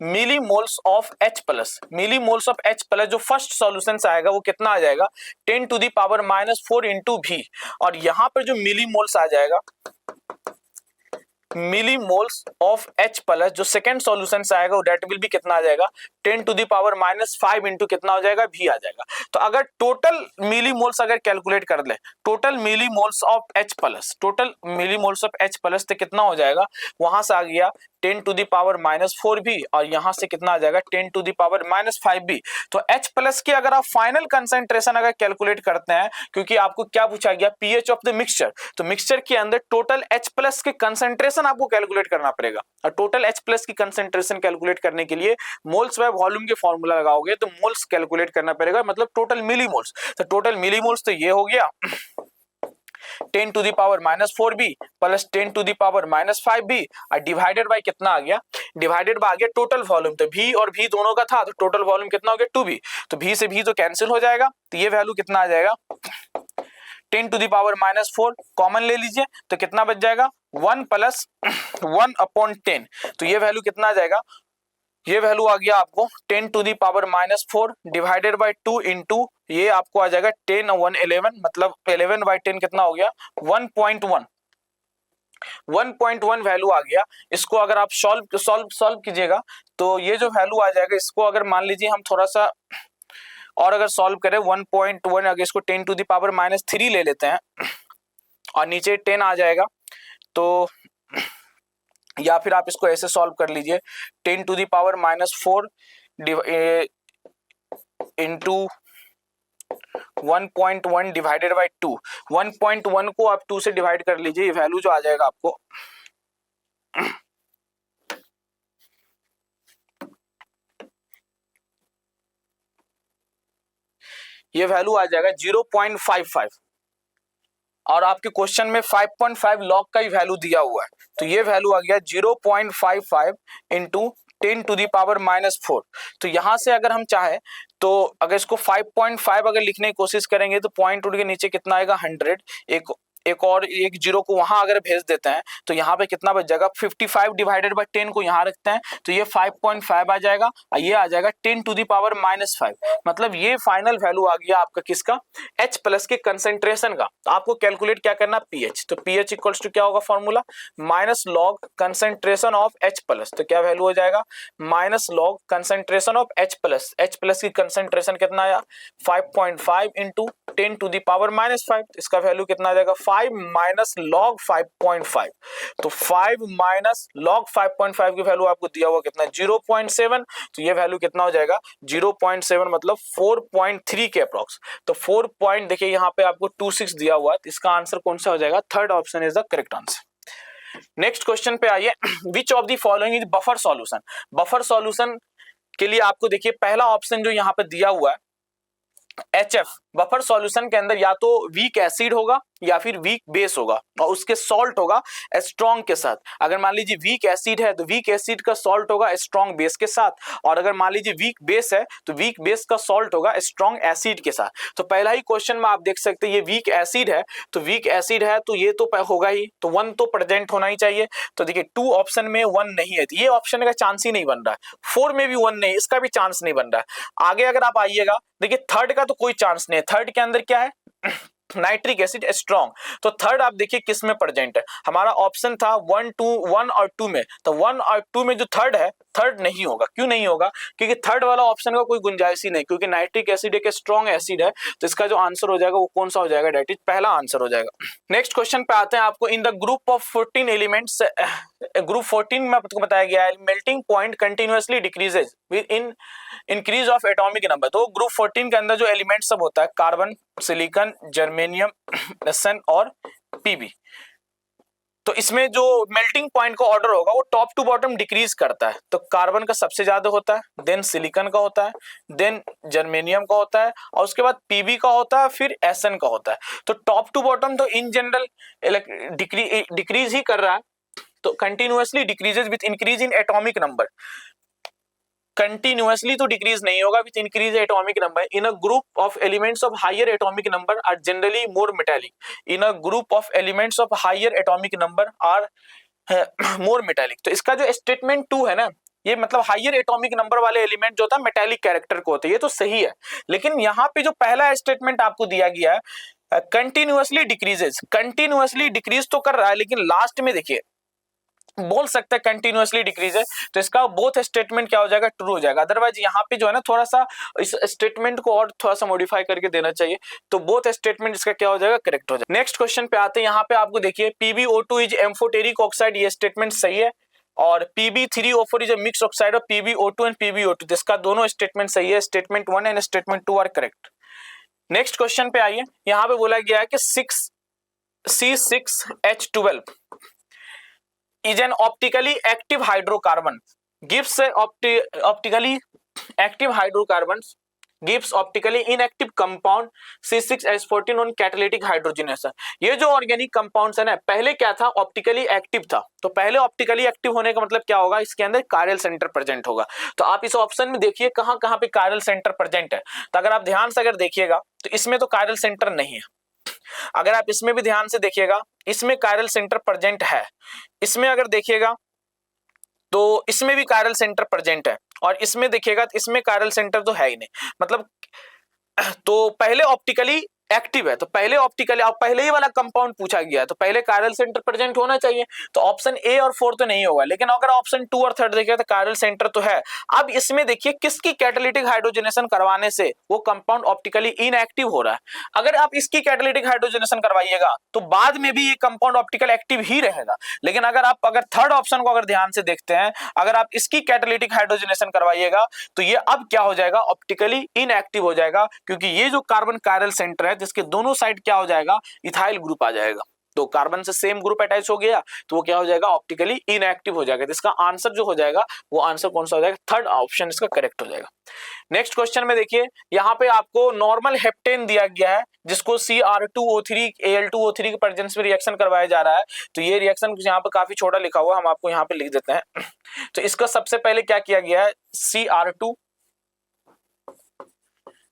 millimoles of H plus, millimoles of H plus जो फर्स्ट सॉल्यूशन से आएगा वो कितना आ जाएगा, 10 to the power minus 4 into V। और यहां पर जो मिलीमोल्स आ जाएगा, मिलीमोल्स ऑफ H प्लस जो सेकंड सॉल्यूशन से आएगा वो डेट विल भी कितना आ जाएगा, 10 to the power minus 5 into कितना हो जाएगा, V आ जाएगा। तो अगर टोटल मिलीमोल्स अगर कैलकुलेट कर ले, total millimoles of H plus, total millimoles of H plus तो कितना हो जाएगा, वहां से आ गया 10 टू द पावर माइनस 4 भी, और यहां से कितना आ जाएगा 10 टू द पावर माइनस 5 भी। तो H प्लस की अगर आप फाइनल कंसेंट्रेशन अगर कैलकुलेट करते हैं, क्योंकि आपको क्या पूछा गया, पीएच ऑफ द मिक्सचर, तो मिक्सचर के अंदर टोटल H प्लस के कंसेंट्रेशन आपको कैलकुलेट करना पड़ेगा। और टोटल H प्लस की कंसेंट्रेशन कैलकुलेट करने के लिए मोल्स बाय वॉल्यूम के फॉर्मूला लगाओगे तो मोल्स कैलकुलेट करना पड़ेगा, मतलब टोटल मिलीमोल्स। तो टोटल मिलीमोल्स तो ये हो गया 10 टू द पावर माइनस 4 भी plus 10 to the power minus 5 भी, और डिवाइडेड बाय कितना आ गया, डिवाइडेड बाय आ गया टोटल वॉल्यूम। तो V और V दोनों का था तो टोटल वॉल्यूम कितना हो गया 2V। तो V से V तो कैंसिल हो जाएगा, तो ये वैल्यू कितना आ जाएगा, 10 to the power minus 4 common ले लीजिए तो कितना बच जाएगा, 1 प्लस 1 अपॉन 10। तो ये वैल्यू कितना आ जाएगा, ये वैल्यू आ गया आपको 10 to the power minus 4 divided by 2 into ये आपको आ जाएगा 10 1 11, मतलब 11 बाय 10 कितना हो गया 1.1, 1.1 वैल्यू आ गया। इसको अगर आप सॉल्व कीजिएगा तो ये जो वैल्यू आ जाएगा, इसको अगर मान लीजिए हम थोड़ा सा और अगर सॉल्व करें 1.1, अगर इसको 10 टू दी पावर माइनस 3 ले लेते हैं और नीचे 10 आ जाएगा, तो या फिर आप इसको ऐसे सॉल्व कर लीजिए 10 to the power minus 4 into 1.1 divided by 2। 1.1 को आप 2 से डिवाइड कर लीजिए, ये वैल्यू जो आ जाएगा आपको ये वैल्यू आ जाएगा 0.55, और आपके क्वेश्चन में 5.5 लॉग का ही वैल्यू दिया हुआ है, तो ये वैल्यू आ गया 0.55 into 10 to the power minus 4। तो यहां से अगर हम चाहे तो अगर इसको 5.5 अगर लिखने की कोशिश करेंगे तो पॉइंट उठ के नीचे कितना आएगा 100, एक और एक जीरो को वहां अगर भेज देते हैं तो यहाँ पे कितना बच जाएगा, 55 डिवाइडेड बाय 10 को यहाँ रखते हैं तो ये 5.5 आ जाएगा और ये आ जाएगा 10 टू द पावर -5। मतलब ये फाइनल वैल्यू आ गया आपका किसका, H प्लस के कंसेंट्रेशन का। तो आपको कैलकुलेट क्या करना, पीएच। तो पीएच इक्वल्स टू क्या होगा formula, minus log concentration of H plus. तो क्या वैल्यू हो जाएगा, minus log concentration of H plus. H plus की कंसेंट्रेशन कितना आया, 5.5 इंटू 10 टू द पावर -5। इसका वैल्यू कितना आ जाएगा, 5 माइनस लॉग 5.5। तो 5 माइनस लॉग 5.5 की वैल्यू आपको दिया हुआ कितना, 0.7। तो ये वैल्यू कितना हो जाएगा, 0.7 मतलब 4.3 के अप्रॉक्स। तो 4 पॉइंट देखिए यहाँ पे आपको 26 दिया हुआ है, तो इसका आंसर कौन सा हो जाएगा, third option is the correct answer. Next question पे आइए, विच of the following is buffer solution. Buffer solution के लिए आपको देखिए पहला ऑप्शन जो यहाँ पे दिया हुआ है HF, बफर सॉल्यूशन के अंदर या तो वीक एसिड होगा या फिर वीक बेस होगा और उसके सॉल्ट होगा स्ट्रॉन्ग के साथ। अगर मान लीजिए वीक एसिड है तो वीक एसिड का सॉल्ट होगा स्ट्रॉन्ग बेस के साथ, और अगर मान लीजिए वीक बेस है तो वीक बेस का सॉल्ट होगा स्ट्रॉन्ग एसिड के साथ। तो पहला ही क्वेश्चन में आप देख सकते हैं ये वीक एसिड है, तो वीक एसिड है तो ये तो होगा ही, तो 1 तो प्रेजेंट होना ही चाहिए। तो देखिए 2 ऑप्शन में 1 नहीं है, तो ये ऑप्शन का चांस ही नहीं बन रहा है। 4 में भी 1 नहीं, इसका भी चांस नहीं बन रहा है। आगे अगर आप आइएगा देखिए थर्ड का तो कोई चांस नहीं है, थर्ड के अंदर क्या है नाइट्रिक एसिड स्ट्रॉन्ग। तो थर्ड आप देखिए किस में प्रेजेंट है, हमारा ऑप्शन था 1 और 2 में, तो 1 और 2 में जो थर्ड है, थर्ड नहीं होगा। क्यों नहीं होगा, क्योंकि थर्ड वाला ऑप्शन का कोई गुंजाइश ही नहीं, क्योंकि नाइट्रिक एसिड एक स्ट्रॉन्ग एसिड है। तो इसका जो आंसर हो जाएगा वो कौन सा हो जाएगा, डेट इज पहला आंसर हो जाएगा। नेक्स्ट क्वेश्चन पे आते हैं, आपको in the group of 14 elements, group 14 में आपको बताया गया है melting point continuously decreases with in increase of atomic number. तो ग्रुप 14 के अंदर जो एलिमेंट सब होता है, कार्बन, सिलिकॉन, जर्मेनियम, एसएन और पीबी, तो इसमें जो मेल्टिंग पॉइंट का ऑर्डर होगा वो टॉप टू बॉटम डिक्रीज करता है। तो कार्बन का सबसे ज्यादा होता है, देन सिलिकॉन का होता है, देन जर्मेनियम का होता है, और उसके बाद पीबी का होता है, फिर एसएन का होता है। तो टॉप टू बॉटम तो इन जनरल डिक्रीज ही कर रहा है। तो continuously decreases with increase in atomic number, continuously तो डिक्रीज नहीं होगा, with increase atomic number. In a group of elements of higher atomic number are generally more metallic. In a group of elements of higher atomic number are more metallic. तो इसका जो statement 2 है ना, ये मतलब higher atomic number वाले element जो होता है मेटालिक कैरेक्टर को होते हैं, ये तो सही है। लेकिन यहाँ पे जो पहला स्टेटमेंट आपको दिया गया है कंटिन्यूअसली डिक्रीजेज, कंटिन्यूअसली डिक्रीज तो कर रहा है, लेकिन लास्ट में देखिए बोल सकते हैं कंटिन्यूअसली डिक्रीज है, तो इसका बोथ स्टेटमेंट क्या हो जाएगा, ट्रू हो जाएगा। अदरवाइज यहाँ पे जो है ना थोड़ा सा इस स्टेटमेंट को और थोड़ा सा मॉडिफाई करके देना चाहिए, तो बोथ स्टेटमेंट इसका क्या हो जाएगा, करेक्ट हो जाएगा। नेक्स्ट क्वेश्चन पे आते हैं, यहाँ पे आपको देखिए PbO2 इज एम्फोटेरिक ऑक्साइड, ये स्टेटमेंट सही है, और Pb3O4 is a mix oxide of PbO2 and PbO2, इसका दोनों स्टेटमेंट सही है, statement 1 and statement 2 are correct. Next question पे आइए, यहाँ पे बोला गया है कि 6C6H12 is an optically active hydrocarbon, gives optically active hydrocarbons gives optically inactive compound C6H14 on catalytic hydrogenation। ये जो ऑर्गेनिक कंपाउंड्स है ना, पहले क्या था, ऑप्टिकली एक्टिव था। तो पहले ऑप्टिकली एक्टिव होने का मतलब क्या होगा, इसके अंदर कायरल सेंटर प्रेजेंट होगा। तो आप इस ऑप्शन में देखिए कहां कहां पे कायरल सेंटर प्रेजेंट है। तो अगर आप ध्यान से अगर देखिएगा तो इसमें तो कायरल सेंटर नहीं है। अगर आप इसमें भी ध्यान से देखिएगा, इसमें कायरल सेंटर प्रेजेंट है। इसमें अगर देखिएगा तो इसमें भी कायरल सेंटर प्रेजेंट है, और इसमें देखिएगा तो इसमें कायरल सेंटर तो है ही नहीं। मतलब तो पहले ऑप्टिकली एक्टिव है, तो पहले ऑप्टिकली अब पहले ही वाला कंपाउंड पूछा गया है, तो पहले कायरल सेंटर प्रेजेंट होना चाहिए। तो ऑप्शन ए और 4 तो नहीं होगा, लेकिन अगर ऑप्शन 2 और 3 देखिए तो कायरल सेंटर तो है। अब इसमें देखिए किसकी कैटालिटिक हाइड्रोजनेशन करवाने से वो कंपाउंड ऑप्टिकली इनएक्टिव हो रहा है। अगर आप इसकी कैटालिटिक हाइड्रोजनेशन करवाइएगा तो बाद में भी ये कंपाउंड ऑप्टिकल एक्टिव ही रहेगा। लेकिन अगर थर्ड ऑप्शन को अगर ध्यान से देखते हैं, अगर आप इसकी कैटालिटिक हाइड्रोजनेशन करवाइएगा तो ये अब क्या हो जाएगा, ऑप्टिकली इनएक्टिव हो जाएगा, क्योंकि ये जो कार्बन कायरल सेंटर है जिसके दोनों साइड क्या हो जाएगा, इथाइल ग्रुप आ जाएगा। तो कार्बन से सेम ग्रुप अटैच हो गया तो वो क्या हो जाएगा, ऑप्टिकली इनएक्टिव हो जाएगा। तो इसका आंसर जो हो जाएगा वो आंसर कौन सा हो जाएगा, थर्ड ऑप्शन इसका करेक्ट हो जाएगा। नेक्स्ट क्वेश्चन में देखिए, यहाँ पे आपको नॉर्मल हेप्टेन दिया गया है जिसको Cr2O3 Al2O3 के प्रेजेंस में रिएक्शन करवाया जा रहा है। तो ये रिएक्शन यहाँ पे काफी छोटा लिखा हुआ है, हम आपको यहाँ पे लिख देते हैं। तो इसका सबसे पहले क्या किया गया है,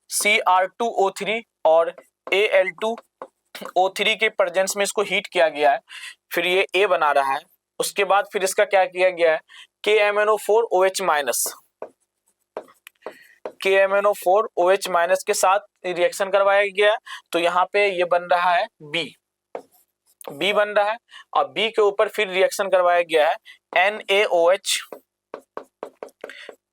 Cr2O3 और Al2 O3 के प्रेजेंस में इसको हीट किया गया है, फिर ये A बना रहा है, उसके बाद फिर इसका क्या किया गया है, KMnO4OH माइनस, KMnO4OH माइनस के साथ रिएक्शन करवाया गया है, तो यहाँ पे ये बन रहा है B बन रहा है, और B के ऊपर फिर रिएक्शन करवाया गया है NaOH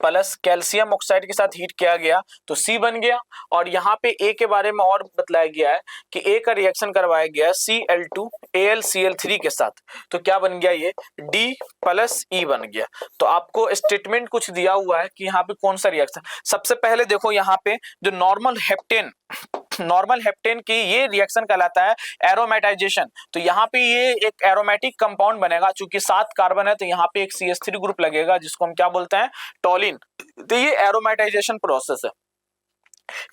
प्लस कैल्शियम ऑक्साइड के साथ हीट किया गया तो C बन गया। और यहाँ पे A के बारे में और बतलाया गया है कि A का रिएक्शन करवाया गया है Cl2AlCl3 के साथ, तो क्या बन गया, ये D प्लस E बन गया। तो आपको स्टेटमेंट कुछ दिया हुआ है कि यहाँ पे कौन सा रिएक्शन, सबसे पहले देखो यहाँ पे जो नॉर्मल हेप्टेन की ये रिएक्शन कहलाता है एरोमेटाइजेशन। तो यहाँ पे ये एक एरोमेटिक कंपाउंड बनेगा, चूंकि 7 कार्बन है तो यहाँ पे एक CH3 ग्रुप लगेगा जिसको हम क्या बोलते हैं, टॉलिन। तो ये एरोमेटाइजेशन प्रोसेस है।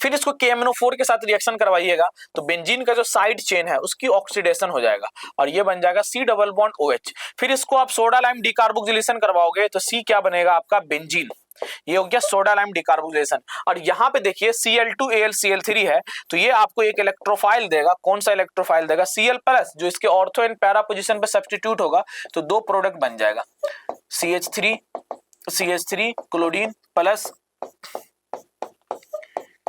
फिर इसको KMnO4 के साथ रिएक्शन करवाइएगा तो बेंजीन का जो साइड चेन है उसकी ऑक्सीडेशन हो जाएगा और ये बन जाएगा C डबल बॉन्ड OH। फिर इसको आप सोडा लाइम डिकार्बोक्सिलेशन करवाओगे तो C क्या बनेगा आपका, बेंजीन। ये हो गया सोडा लाइम डिकार्बोक्सिलेशन। और यहाँ पे देखिए Cl2AlCl3 है, तो ये आपको एक इलेक्ट्रोफाइल देगा। कौन सा इलेक्ट्रोफाइल देगा, Cl प्लस, जो इसके ऑर्थो एंड पैरा पोजीशन पे सब्स्टिट्यूट होगा तो दो प्रोडक्ट बन जाएगा, CH3 क्लोरीन प्लस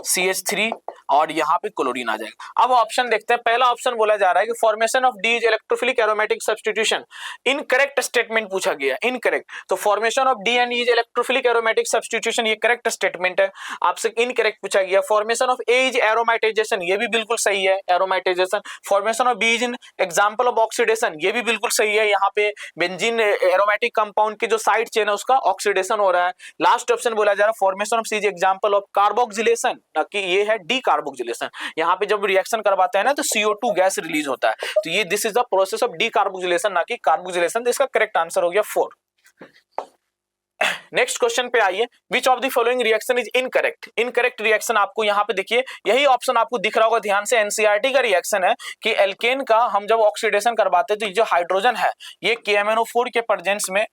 CH3 और यहाँ पे क्लोरीन आ जाएगा। अब ऑप्शन देखते हैं। पहला ऑप्शन बोला जा रहा है कि formation of D is electrophilic aromatic substitution, incorrect statement पूछा गया, इनकरेक्ट। तो formation of D and E is electrophilic aromatic substitution, ये करेक्ट स्टेटमेंट है, आपसे इनकरेक्ट पूछा गया। Formation of A is aromatization, ये भी बिल्कुल सही है, aromatization. Formation of B is in example of oxidation, ये भी बिल्कुल सही है, यहाँ पे बेंजीन एरोमेटिक कंपाउंड की जो साइड चेन है उसका ऑक्सीडेशन हो रहा है। लास्ट ऑप्शन बोला जा रहा है formation of C is example of carboxylation, कि ये है डी कार्बोक्सिलेशन। यहाँ पे जब रिएक्शन करवाते हैं ना तो CO2 गैस रिलीज होता है, तो ये this is the process of D carboxylation, ना कि कार्बोक्सिलेशन। तो इसका करेक्ट आंसर हो गया 4। नेक्स्ट क्वेश्चन पे आइए, विच of the following reaction is incorrect. Incorrect reaction आपको यहाँ पे देखिए, यही ऑप्शन आपको दिख रहा होगा ध्यान से, एनसीईआरटी का रिएक्शन है कि एल्केन का हम जब ऑक्सीडेशन करवाते हैं तो जो हाइड्रोजन है ये KMnO4 के प्रेजेंस में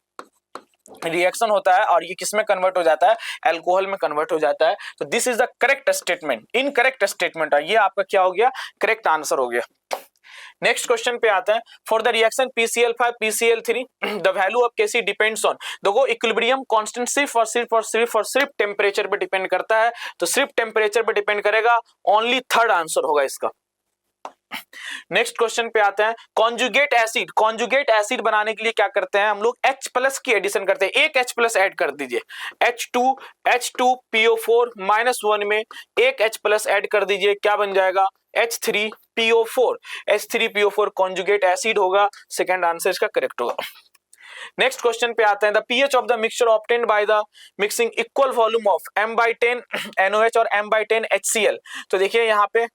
रिएक्शन होता है और ये किस में कन्वर्ट हो जाता है, अल्कोहल में कन्वर्ट हो जाता है। तो this is the correct statement, incorrect statement है, ये आपका क्या हो गया, करेक्ट आंसर हो गया। नेक्स्ट क्वेश्चन पे आते हैं, for the reaction PCl5 PCl3 the value of Kc depends on. देखो इक्विलिब्रियम कांस्टेंट सिर्फ और सिर्फ टेम्परेचर पे डिपेंड करता है, तो सिर्फ टेम्परेचर पे डिपेंड करेगा, ओनली थर्ड आंसर होगा इसका। नेक्स्ट क्वेश्चन पे आते हैं, कॉन्जुगेट एसिड बनाने के लिए क्या करते हैं हम लोग, H प्लस की एडिशन करते हैं। एक H प्लस ऐड कर दीजिए, H2PO4 -1 में एक H प्लस ऐड कर दीजिए, क्या बन जाएगा, H3PO4 कॉन्जुगेट एसिड होगा, सेकंड आंसर इसका करेक्ट होगा। नेक्स्ट क्वेश्चन पे आते हैं, the pH of the mixture obtained by the mixing equal volume of M/10 NOH और M/10 HCl। तो देखिए यहाँ पे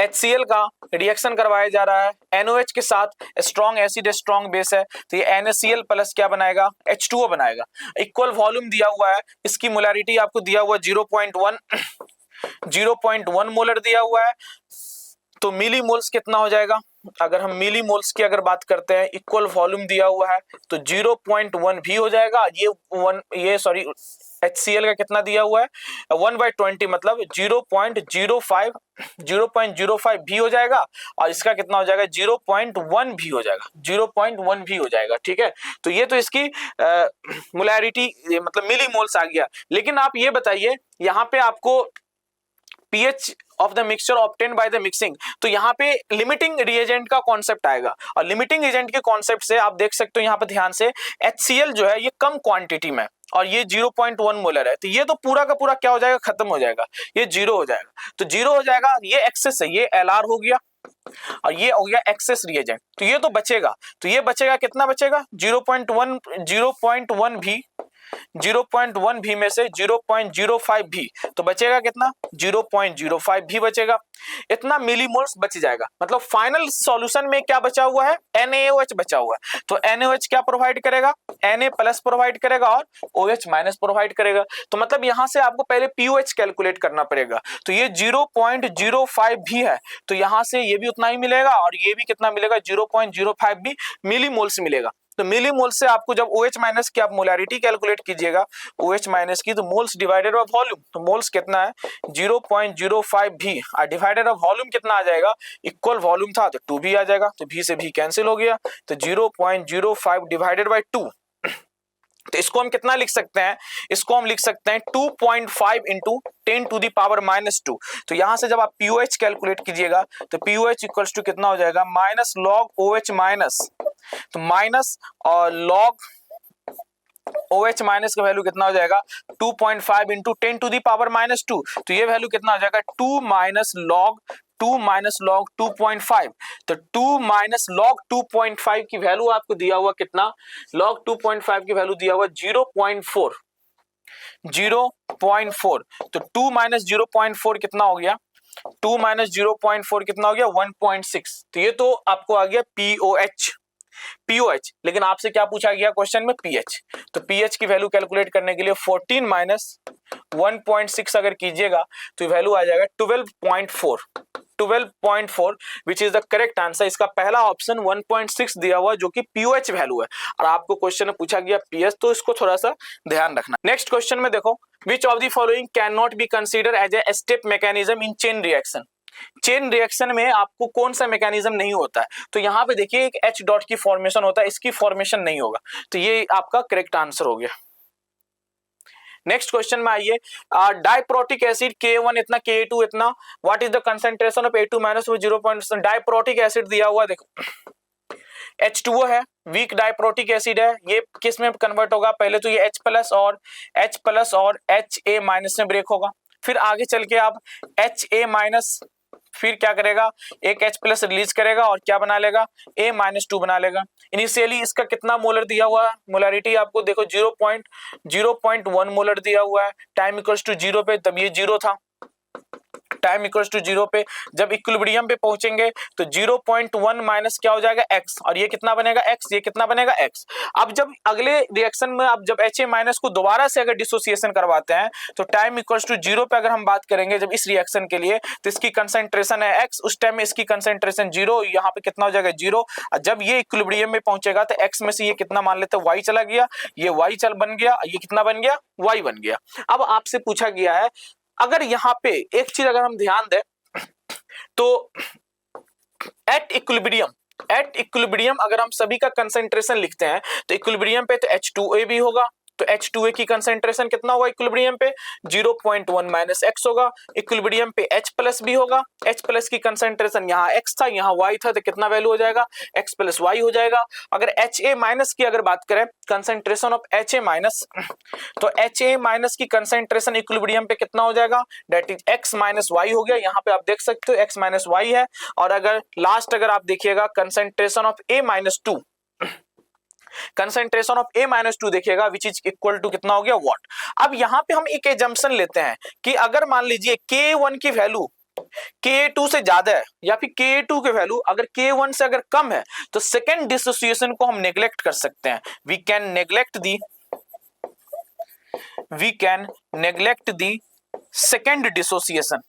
HCl का रिएक्शन करवाया जा रहा है NOH के साथ, स्ट्रॉन्ग एसिड स्ट्रॉन्ग बेस है, तो ये NaCl प्लस क्या बनाएगा, H2O बनाएगा। इक्वल वॉल्यूम दिया हुआ है, इसकी मोलैरिटी आपको दिया हुआ 0.1 मोलर दिया हुआ है, तो मिली मोल्स कितना हो जाएगा, अगर हम मिली मोल्स की अगर बात करते हैं, इक्वल वॉल्यूम दिया हुआ है तो 0.1 भी हो जाएगा। HCl का कितना दिया हुआ है 1/20 मतलब 0.05 भी हो जाएगा, और इसका कितना हो जाएगा 0.1 भी हो जाएगा, 0.1 भी हो जाएगा। ठीक है, तो ये तो इसकी मोलैरिटी मतलब मिली मोल्स आ गया। लेकिन आप ये बताइए यहाँ पे आपको pH of the mixture obtained by the mixing, तो यहाँ पे लिमिटिंग रिएजेंट का कॉन्सेप्ट आएगा, और लिमिटिंग एजेंट के कॉन्सेप्ट से आप देख सकते हो यहाँ पे ध्यान से, HCl जो है ये कम क्वांटिटी में और ये 0.1 मोलर है, तो ये तो पूरा का पूरा क्या हो जाएगा, खत्म हो जाएगा, ये 0 हो जाएगा। तो 0 हो जाएगा, ये एक्सेस है, ये LR हो गया और ये हो गया एक्सेस रिएजेंट, तो ये तो बचेगा, तो ये बचेगा, कितना बचेगा 0.1 भी, 0.1 भी में से 0.05 भी, तो बचेगा कितना 0.05 भी बचेगा, इतना मिलीमोल्स बच जाएगा। मतलब फाइनल सॉल्यूशन में क्या बचा हुआ है, NaOH बचा हुआ है, तो NaOH क्या प्रोवाइड करेगा, Na प्लस प्रोवाइड करेगा और OH माइनस प्रोवाइड करेगा। तो मतलब यहां से आपको पहले POH कैलकुलेट करना पड़ेगा, तो ये 0.05 भी है, तो यहां से ये भी उतना ही मिलेगा और ये भी कितना मिलेगा 0.05 भी मिलीमोल्स मिलेगा। तो मिली मोल से आपको जब OH माइनस की आप मोलैरिटी कैलकुलेट कीजिएगा OH माइनस की, तो मोल्स डिवाइडेड बाय वॉल्यूम, तो मोल्स कितना है 0.05 भी, और डिवाइडेड बाय वॉल्यूम कितना आ जाएगा, इक्वल वॉल्यूम था तो 2 भी आ जाएगा, तो भी से भी कैंसिल हो गया, तो 0.05 डिवाइडेड बाय 2, तो इसको हम कितना लिख सकते हैं, इसको हम लिख सकते हैं 2.5 इंटू 10⁻⁻²। तो यहां से जब आप पीओएच कैलकुलेट कीजिएगा तो पीओएच इक्वल्स टू कितना हो जाएगा, माइनस लॉग OH माइनस, तो माइनस और लॉग OH माइनस का वैल्यू कितना हो जाएगा 2.5 इंटू 10⁻⁻², तो ये वैल्यू कितना हो जाएगा 2 माइनस लॉग 2.5, तो 2 माइनस लॉग 2.5 की वैल्यू आपको दिया हुआ कितना, लॉग 2.5 की वैल्यू दिया हुआ 0.4, तो 2 माइनस 0.4 कितना हो गया, 2 माइनस 0.4 कितना हो गया 1.6, तो ये तो आपको आ गया पीओएच, लेकिन आपसे क्या पूछा गया क्वेश्चन में, पीएच, तो पीएच की वैल्यू कैलकुलेट करने के लिए 14 माइनस 1.6 अगर कीजिएगा तो वैल्यू आ जाएगा 12.4 which is the correct answer. इसका पहला ऑप्शन 1.6 दिया हुआ जो कि पीओएच वैल्यू है, और आपको क्वेश्चन में पूछा गया पीएच, तो इसको थोड़ा सा ध्यान रखना। नेक्स्ट क्वेश्चन में देखो, which of the following can not be consider as a step mechanism in chain reaction, chain reaction में आपको कौन सा मैकेनिज्म नहीं होता है, तो यहां पे देखिए एक H डॉट की फॉर्मेशन होता है, इसकी फॉर्मेशन नहीं होगा, तो ये आपका करेक्ट आंसर हो गया। नेक्स्ट क्वेश्चन में आइए, डाइप्रोटिक एसिड Ka1 इतना, Ka2 इतना, what is the concentration of A2 minus 0. Diprotic acid दिया हुआ देखो H2O है, वीक डाइप्रोटिक एसिड है, ये किस में कन्वर्ट होगा, पहले तो ये H प्लस और Ha माइनस में ब्रेक होगा, फिर आगे चल के आप Ha माइनस फिर क्या करेगा, एक H प्लस रिलीज करेगा और क्या बना लेगा, A-2 बना लेगा। इनिशियली इसका कितना मोलर दिया हुआ है, मोलरिटी आपको देखो 0.1 मोलर दिया हुआ है, टाइम इक्वल्स टू 0 पे, तब ये 0 था, टाइम इक्वल्स टू 0 पे, जब इक्विलिब्रियम पे पहुंचेंगे तो 0.1 माइनस क्या हो जाएगा x, और ये कितना बनेगा x, ये कितना बनेगा x। अब जब अगले रिएक्शन में आप जब Ha माइनस को दोबारा से अगर डिसोसिएशन करवाते हैं तो टाइम इक्वल्स टू 0 पे अगर हम बात करेंगे जब इस रिएक्शन के लिए, तो इसकी कंसंट्रेशन है x, उस टाइम में इसकी कंसंट्रेशन 0, यहाँ पे कितना हो जाएगा 0, और जब ये इक्विलिब्रियम में पहुंचेगा तो x में से ये कितना मान लेते हैं y चला गया, ये y चल बन गया, ये कितना बन गया y बन गया। अब आपसे पूछा गया है, अगर यहाँ पे एक चीज अगर हम ध्यान दें तो एट इक्विलिब्रियम अगर हम सभी का कंसंट्रेशन लिखते हैं तो इक्विलिब्रियम पे तो H2A भी होगा, तो H2A की कंसंट्रेशन कितना होगा इक्विलिब्रियम पे 0.1 माइनस x होगा, इक्विलिब्रियम पे H प्लस भी होगा, H प्लस की कंसंट्रेशन यहाँ x था यहाँ y था, तो कितना वैल्यू हो जाएगा x प्लस y हो जाएगा। अगर Ha माइनस की अगर बात करें कंसंट्रेशन ऑफ Ha माइनस, तो Ha माइनस की कंसंट्रेशन इक्विलिब्रियम पे कितना हो जाएगा, that is x minus y हो गया, यहाँ पे आप देख सकते हो x माइनस y है। और अगर लास्ट अगर आप देखिएगा concentration of A-2, concentration of A-2 देखिएगा विच इज इक्वल टू कितना हो गया व्हाट। अब यहां पे हम एक एजम्पशन लेते हैं कि अगर मान लीजिए K1 की वैल्यू K2 से ज्यादा है या फिर K2 की वैल्यू अगर K1 से अगर कम है तो सेकेंड डिसोसिएशन को हम नेग्लेक्ट कर सकते हैं, we can neglect the second dissociation.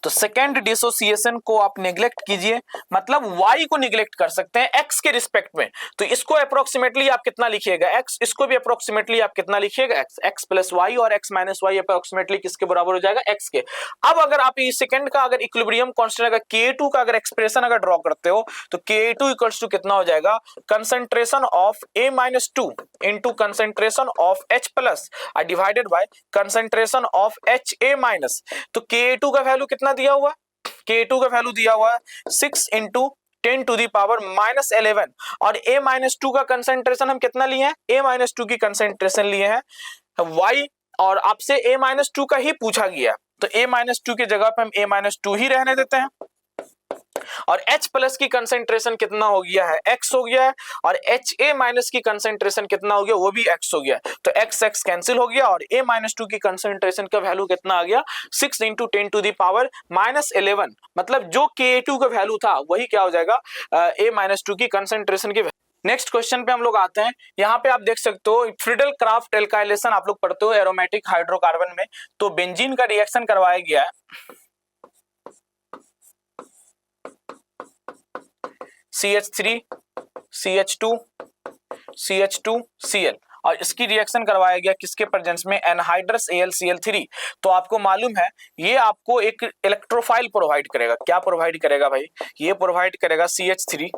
तो सेकेंड डिसोसिएशन को आप नेग्लेक्ट कीजिए, मतलब y को नेग्लेक्ट कर सकते हैं x के रिस्पेक्ट में, तो इसको अप्रोक्सीमेटली आप कितना लिखिएगा x, इसको भी अप्रोक्सीमेटली आप कितना लिखिएगा x प्लस y, और x माइनस y अप्रोक्सीमेटली किसके बराबर हो जाएगा x के। अब अगर आप ये सेकेंड का अगर इक्विलिब्रियम कांस्टेंट अगर K2 का अगर एक्सप्रेशन अगर ड्रॉ करते हो तो K2 इक्वल्स टू कितना हो जाएगा, concentration of A-2 into concentration of H plus divided by concentration of Ha minus, तो K2 का वैल्यू कितना दिया हुआ, K2 का वैल्यू दिया हुआ 6 इंटू 10⁻⁻11, और A-2 का कंसंट्रेशन हम कितना लिए हैं, A-2 की कंसंट्रेशन लिए हैं y, और आपसे A-2 का ही पूछा गया तो A-2 की जगह पे हम A-2 ही रहने देते हैं, और H प्लस की कंसंट्रेशन कितना हो गया है x हो गया है, और Ha माइनस की कंसंट्रेशन कितना हो गया वो भी x हो गया, तो x कैंसिल हो गया, और A-2 की कंसंट्रेशन का वैल्यू कितना आ गया 6 इंटू 10⁻⁻11, मतलब जो K2 का वैल्यू था वही क्या हो जाएगा A-2 की कंसंट्रेशन की। नेक्स्ट क्वेश्चन पे हम लोग आते हैं, यहाँ पे आप देख सकते हो फ्रीडल क्राफ्ट एल्काइलेशन आप लोग पढ़ते हो एरोमेटिक हाइड्रोकार्बन में, तो बेंजीन का रिएक्शन करवाया गया है CH3 CH2 CH2 Cl और इसकी रिएक्शन करवाया गया किसके प्रेजेंस में, एनहाइड्रस AlCl3। तो आपको मालूम है ये आपको एक इलेक्ट्रोफाइल प्रोवाइड करेगा। क्या प्रोवाइड करेगा भाई, ये प्रोवाइड करेगा CH3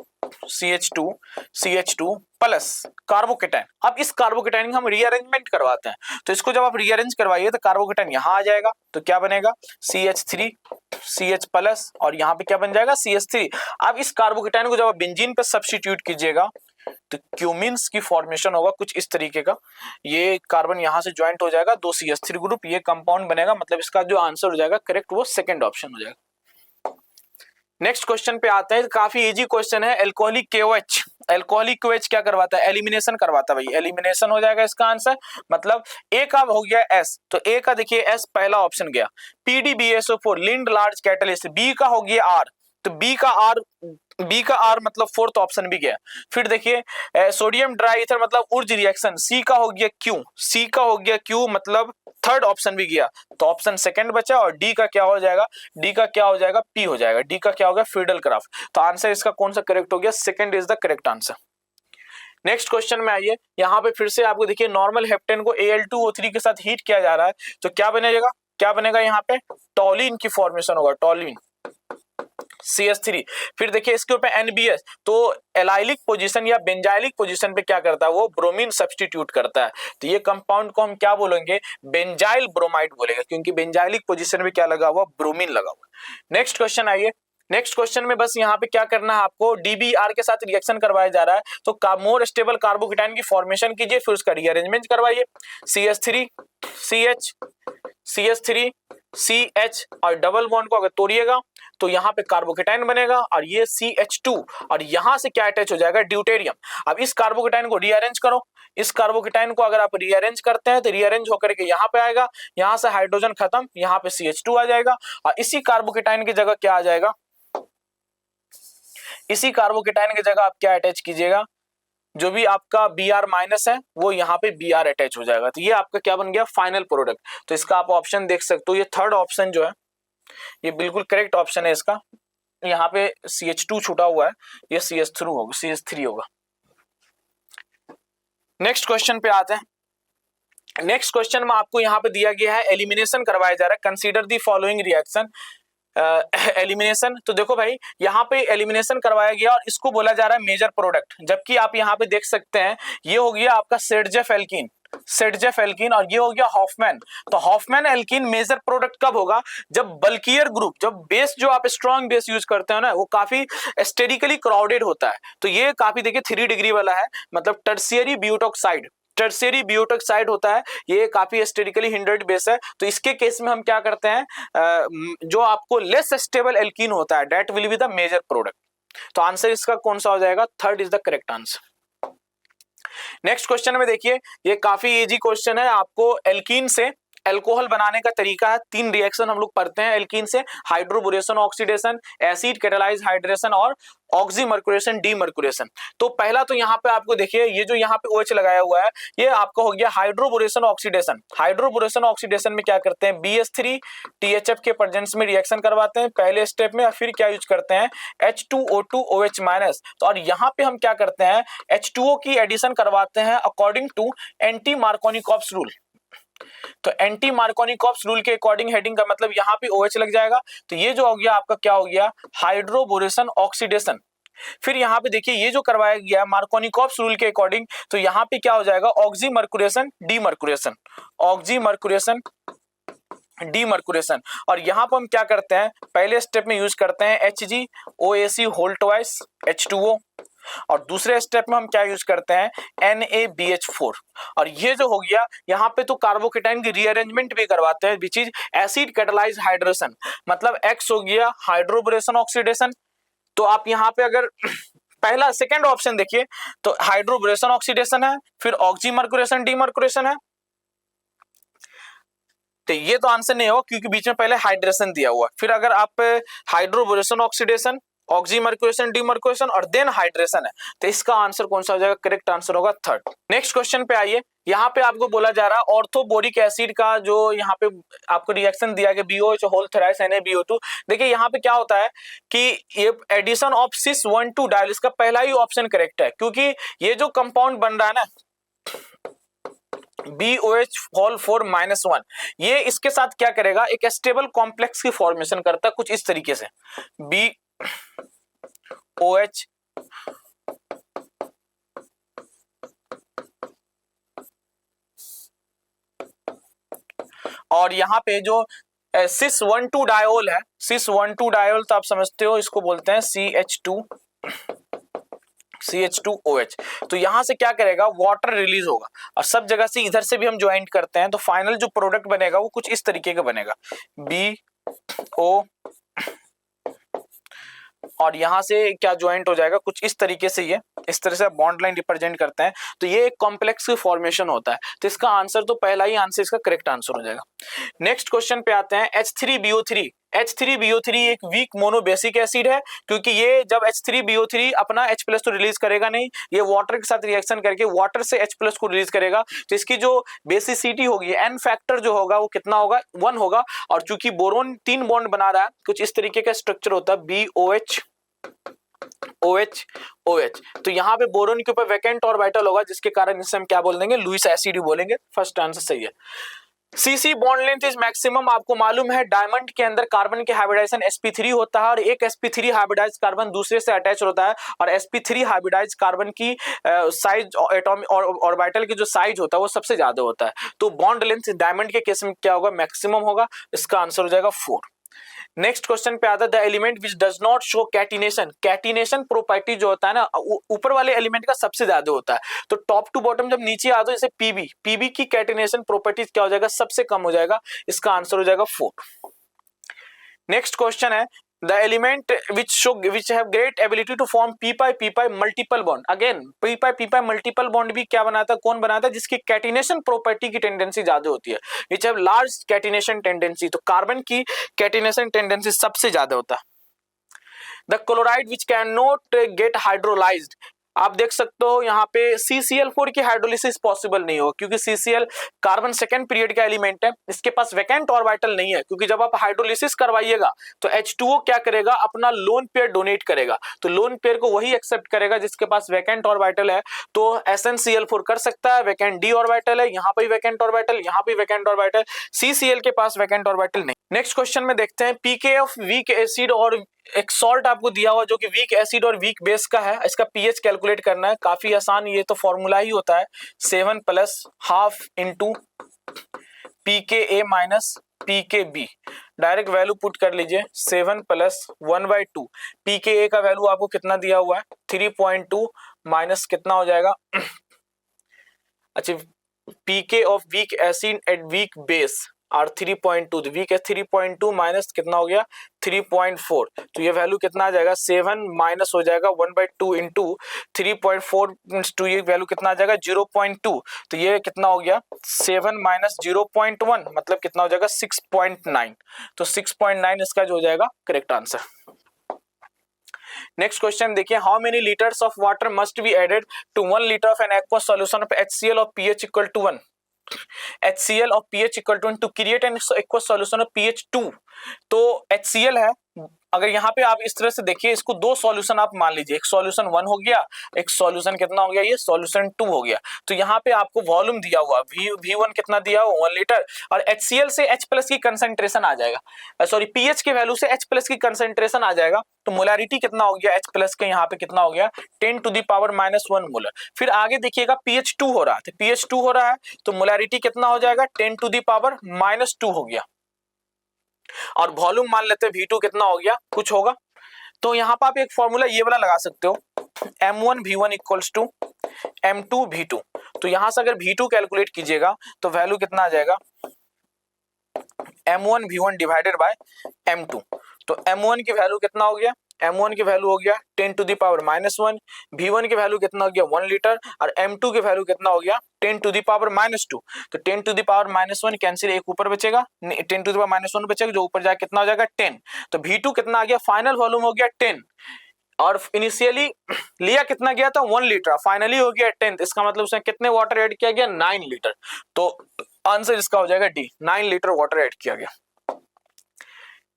CH2 प्लस कार्बोकेटाइन। अब इस कार्बोकेटाइन का हम रीअरेंजमेंट करवाते हैं, तो इसको जब आप रीअरेंज करवाइए तो कार्बोकेटाइन यहां आ जाएगा, तो क्या बनेगा CH3 CH प्लस और यहाँ पे क्या बन जाएगा CH3। अब इस कार्बोकेटाइन को जब आप बेंजीन पे सब्स्टिट्यूट कीजिएगा तो क्यूमीन्स की फॉर्मेशन होगा कुछ इस तरीके का, ये कार्बन यहां से ज्वाइंट हो जाएगा, 2 CH3 ग्रुप, ये कंपाउंड बनेगा। मतलब इसका जो आंसर हो जाएगा करेक्ट वो सेकंड ऑप्शन हो जाएगा। नेक्स्ट क्वेश्चन पे आते हैं, काफी इजी क्वेश्चन है। एल्कोहलिक KOH, एल्कोहलिक KOH क्या करवाता है, एलिमिनेशन करवाता है भाई, एलिमिनेशन हो जाएगा इसका आंसर। मतलब ए का हो गया S, तो ए का देखिए S पहला ऑप्शन गया, PDBSO4 लिंड लार्ज कैटलिस्ट, बी का हो गया R, तो बी का R मतलब फोर्थ ऑप्शन भी गया। फिर देखिए सोडियम ड्राई ईथर मतलब उर्ज रिएक्शन, सी का हो गया Q मतलब थर्ड ऑप्शन भी गया, तो ऑप्शन सेकंड बचा। और डी का क्या हो जाएगा, P हो जाएगा, डी का क्या होगा फिडल क्राफ्ट। तो आंसर इसका कौन सा करेक्ट हो गया, second is the correct answer. Next question में आइए, यहाँ पे फिर से आपको देखिए नॉर्मल हेप्टेन को Al2O3 के साथ हीट किया जा रहा है, तो क्या बनेगा यहाँ पे टॉलिन की फॉर्मेशन होगा, टॉलिन CH3। फिर देखिए इसके ऊपर NBS, तो एलाइलिक पोजीशन या बेंजाइलिक पोजीशन पे क्या करता है वो ब्रोमीन सब्स्टिट्यूट करता है, तो ये कंपाउंड को हम क्या बोलेंगे, बेंजाइल ब्रोमाइड बोलेंगे, क्योंकि बेंजाइलिक पोजीशन में क्या लगा हुआ, ब्रोमीन लगा हुआ। नेक्स्ट क्वेश्चन आइए, नेक्स्ट क्वेश्चन में बस यहाँ पे क्या करना है आपको, DBR के साथ रिएक्शन करवाया जा रहा है, तो मोर स्टेबल कार्बोकेटाइन की फॉर्मेशन कीजिए, फिर उसका रीअरेंजमेंट करवाइए, CH3 CH और डबल बॉन्ड को अगर तोड़िएगा तो यहाँ पे कार्बोकेटाइन बनेगा और ये CH2 और यहाँ से क्या अटैच हो जाएगा, ड्यूटेरियम। अब इस कार्बोकेटाइन को रीअरेंज करो, इस कार्बोकेटाइन को अगर आप रीअरेंज करते हैं तो रीअरेंज होकर के यहाँ पे आएगा, यहाँ से हाइड्रोजन खत्म, यहाँ पे CH2 आ जाएगा और इसी कार्बोकेटाइन की जगह क्या आ जाएगा, इसी कार्बोकेटाइन की जगह आप क्या अटैच कीजिएगा, जो भी आपका Br माइनस है वो यहाँ पे Br अटैच हो जाएगा, तो ये आपका क्या बन गया फाइनल प्रोडक्ट। तो इसका आप ऑप्शन देख सकते हो, ये थर्ड ऑप्शन जो है ये बिल्कुल करेक्ट ऑप्शन है इसका, यहाँ पे CH2 छूटा हुआ है, ये CH3 होगा। नेक्स्ट क्वेश्चन पे आते हैं। नेक्स्ट क्वेश्चन में आपको यहाँ पे दिया गया है एलिमिनेशन करवाया जा रहा है, consider the following reaction elimination. तो देखो भाई यहाँ पे एलिमिनेशन करवाया गया और इसको बोला जा रहा है मेजर प्रोडक्ट, जबकि आप यहाँ पे देख सकते हैं ये हो गया आपका सेडजेफ एल्कीन और ये हो गया हॉफमैन। तो हॉफमैन एल्कीन मेजर प्रोडक्ट कब होगा, जब बल्कियर ग्रुप, जब बेस जो आप स्ट्रॉन्ग बेस यूज करते हो ना वो काफी स्टेरिकली क्राउडेड होता है, तो ये काफी देखिए 3 डिग्री वाला है, मतलब टर्शियरी ब्यूटॉक्साइड होता है, ये काफी स्टेरिकली हिंडर्ड बेस है। तो इसके केस में हम क्या करते हैं, जो आपको लेस स्टेबल एल्कीन होता है that will be the major product. तो आंसर इसका कौन सा हो जाएगा, third is the correct answer. Next question में देखिए, ये काफी इजी क्वेश्चन है, आपको एल्कीन से अल्कोहल बनाने का तरीका है, 3 रिएक्शन हम लोग पढ़ते हैं एल्कीन से, hydroboration oxidation, acid catalyse hydration और ऑक्सीमर्कुरेशन डीमर्कुरेशन। तो पहला तो यहाँ पे आपको देखिए ये जो यहाँ पे OH लगाया हुआ है ये आपका हो गया हाइड्रोबोरेशन ऑक्सीडेशन में क्या करते हैं, BH3 THF के प्रेजेंस में रिएक्शन करवाते हैं पहले स्टेप में, और फिर क्या यूज करते हैं H2O2 OH माइनस। तो और यहाँ पे हम क्या करते हैं H2O की एडिशन करवाते हैं according to anti Markovnikov's rule. तो एंटी मार्कोनिकॉप्स रूल के अकॉर्डिंग हेडिंग का मतलब यहाँ पे OH लग जाएगा, तो ये जो हो गया आपका क्या हो गया हाइड्रोबोरेशन ऑक्सीडेशन। फिर यहाँ पे देखिए ये जो करवाया गया मार्कोनिकॉप्स रूल के अकॉर्डिंग, तो यहाँ पे क्या हो जाएगा ऑक्सीमर्कुरेशन डीमर्कुरेशन। और यहाँ पर हम क्या करते हैं पहले स्टेप में यूज करते हैं HgOAc होल ट्वाइस H2O, और दूसरे स्टेप में हम क्या यूज करते हैं NaBH4। और ये जो हो गया यहाँ पे तो कार्बोकेटाइन की रीअरेंजमेंट भी करवाते हैं, which is acid catalyse hydration, मतलब X हो गया हाइड्रोबोरेशन ऑक्सीडेशन। तो आप यहाँ पे अगर पहला सेकंड ऑप्शन देखिए तो हाइड्रोबोरेशन ऑक्सीडेशन है, फिर ऑक्सीमर्कुरेशन डीमर्कुरेशन है, तो ये तो आंसर नहीं होगा क्योंकि बीच में पहले हाइड्रेशन दिया हुआ। फिर अगर आप हाइड्रोबोरेशन ऑक्सीडेशन ऑक्सीमर्क्यूरेशन, डीमर्क्यूरेशन और देन हाइड्रेशन है। तो इसका आंसर कौन सा हो जाएगा? करेक्ट आंसर होगा थर्ड। नेक्स्ट क्वेश्चन पे आइए। यहाँ पे आपको बोला जा रहा है ऑर्थोबोरिक एसिड का जो यहाँ पे आपको रिएक्शन दिया गया BOH होल थ्राइस NaBO2। देखिए यहाँ पे क्या होता है कि ये एडिशन ऑफ सिस 1,2 डायल, इसका पहला ही ऑप्शन करेक्ट है, क्योंकि ये जो कंपाउंड बन रहा है ना BOH होल 4 -1, ये इसके साथ क्या करेगा? एक स्टेबल कॉम्प्लेक्स की फॉर्मेशन करता है कुछ इस तरीके से, BOH और यहाँ पे जो सिस 1,2 डायोल है, सिस 1,2 डायोल तो आप समझते हो, इसको बोलते हैं CH2OH। तो यहां से क्या करेगा? वाटर रिलीज होगा और सब जगह से इधर से भी हम ज्वाइंट करते हैं, तो फाइनल जो प्रोडक्ट बनेगा वो कुछ इस तरीके का बनेगा, BO और यहां से क्या ज्वाइंट हो जाएगा कुछ इस तरीके से, ये इस तरह से बॉन्ड लाइन रिप्रेजेंट करते हैं, तो ये एक कॉम्प्लेक्स की फॉर्मेशन होता है। तो इसका आंसर तो पहला ही आंसर इसका करेक्ट आंसर हो जाएगा। नेक्स्ट क्वेश्चन पे आते हैं। H3BO3, H3BO3 एक वीक मोनोबेसिक एसिड है, क्योंकि ये जब H3BO3 अपना H+ तो रिलीज करेगा नहीं, ये वाटर के साथ रिएक्शन करके वाटर से H+ को रिलीज करेगा, तो इसकी जो बेसिसिटी होगी, N फैक्टर जो होगा वो कितना होगा? 1 होगा। और चूंकि बोरोन 3 बॉन्ड बना रहा है, कुछ इस तरीके का स्ट्रक्चर होता है, BOH OH OH। तो यहाँ पे बोरोन के ऊपर वैकेंट ऑर्बिटल होगा, जिसके कारण इसे हम क्या बोल देंगे? लुईस एसिड बोलेंगे। फर्स्ट आंसर सही है। CC bond length is maximum, आपको मालूम है डायमंड के अंदर कार्बन के हाइब्रिडाइजेशन sp3 होता है और एक sp3 हाइब्रिडाइज कार्बन दूसरे से अटैच होता है, और sp3 हाइब्रिडाइज कार्बन की साइज एटॉमिक ऑर्बिटल की जो साइज होता है वो सबसे ज्यादा होता है। तो बॉन्ड लेंथ डायमंड के केस में क्या होगा? मैक्सिमम होगा। इसका आंसर हो जाएगा 4। नेक्स्ट क्वेश्चन पे आता है the element which does not show catenation. Catenation property जो होता है ना, ऊपर वाले एलिमेंट का सबसे ज्यादा होता है, तो टॉप टू बॉटम जब नीचे आ दो, जैसे पीबी की कैटिनेशन प्रॉपर्टीज क्या हो जाएगा? सबसे कम हो जाएगा। इसका आंसर हो जाएगा 4। नेक्स्ट क्वेश्चन है the element which have great ability to form p-pi multiple bond. Again p-pi multiple bond भी क्या बनाता है? कौन बनाता है? जिसकी कैटिनेशन प्रॉपर्टी की टेंडेंसी ज्यादा होती है, which have large catenation tendency. तो कार्बन की कैटिनेशन टेंडेंसी सबसे ज्यादा होता है। The chloride which can not gate hydrolysed, आप देख सकते हो यहाँ पे CCl4 की हाइड्रोलिसिस पॉसिबल नहीं होगा, क्योंकि CCl कार्बन सेकेंड पीरियड का एलिमेंट है, इसके पास वैकेंट ऑर्बिटल नहीं है, क्योंकि जब आप हाइड्रोलिसिस करवाइएगा तो H2O क्या करेगा? अपना लोन पेयर डोनेट करेगा, तो लोन पेयर को वही एक्सेप्ट करेगा जिसके पास वैकेंट ऑर्बिटल है। तो SnCl4 कर सकता है, वैकेंट d ऑर्बिटल है, यहाँ पे वैकेंट ऑर्बिटल, यहाँ पे वैकेंट ऑर्बिटल, CCl के पास वैकेंट ऑर्बिटल नहीं। नेक्स्ट क्वेश्चन में देखते हैं pK ऑफ वीक एसिड, और एक सॉल्ट आपको दिया हुआ जो कि वीक एसिड और वीक बेस का है, इसका pH कैलकुलेट करना है। काफी आसान, ये तो फॉर्मूला ही होता है 7 + ½ into pKa minus pKb। Direct value put कर लीजिए, 7 + 1/2। pKa का वैल्यू आपको कितना दिया हुआ है? 3.2 माइनस कितना हो जाएगा? अच्छा, pK of weak acid at weak base और 3.2, वीक है 3.2 माइनस कितना हो गया? 3.4। तो ये वैल्यू कितना आ जाएगा? 7 माइनस हो जाएगा 1/2 इंटू 3.4 टू, ये वैल्यू कितना आ जाएगा? 0.2। तो ये कितना हो गया? 7 माइनस 0.1 मतलब कितना हो जाएगा? 6.9। तो 6.9 इसका जो हो जाएगा करेक्ट आंसर। नेक्स्ट क्वेश्चन देखिए, how many litres of water must be added to 1 litre of an aqua solution of HCl of pH equal to 1, HCl of pH equal to 1 to create an aqueous solution of pH 2। तो HCl है, अगर यहाँ पे आप इस तरह से देखिए, इसको दो सॉल्यूशन आप मान लीजिए, एक सॉल्यूशन 1 हो गया, एक सॉल्यूशन कितना हो गया? ये सॉल्यूशन 2 हो गया। तो यहाँ पे आपको वॉल्यूम दिया हुआ V1 कितना दिया हुआ? 1 लीटर, और HCl से H+ की कंसंट्रेशन आ जाएगा, सॉरी pH के वैल्यू से H+ की कंसंट्रेशन आ जाएगा। तो मोलारिटी कितना हो गया H+ के? यहाँ पे कितना हो गया? 10⁻⁻1 मोलर। फिर आगे देखिएगा pH 2 हो रहा है, तो pH 2 हो रहा है तो मोलारिटी कितना हो जाएगा? 10⁻⁻2 हो गया। और वॉल्यूम मान लेते हैं V2 कितना हो गया? कुछ होगा। तो यहाँ पर आप एक फॉर्मूला ये वाला लगा सकते हो, M1V1 इक्वल्स टू M2V2। तो यहां से अगर V2 कैलकुलेट कीजिएगा तो वैल्यू कितना आ जाएगा? M1V1 divided by M2। तो M1 की वैल्यू कितना हो गया? M1 की वैल्यू हो गया 10⁻⁻1, V1 की वैल्यू कितना हो गया? 1 लीटर, और M2 की वैल्यू कितना हो गया? 10⁻⁻2। तो 10⁻⁻1 कैंसिल, एक ऊपर बचेगा, 10⁻⁻1 बचेगा, जो ऊपर जाके कितना हो जाएगा? 10। तो V2 कितना आ गया? फाइनल वॉल्यूम हो गया 10। और इनिशियली लिया कितना गया था 1 लीटर, फाइनली हो गया 10th, इसका मतलब उसने कितने वाटर ऐड किया गया 9 लीटर। तो आंसर इसका हो जाएगा डी, 9 लीटर वाटर ऐड किया गया।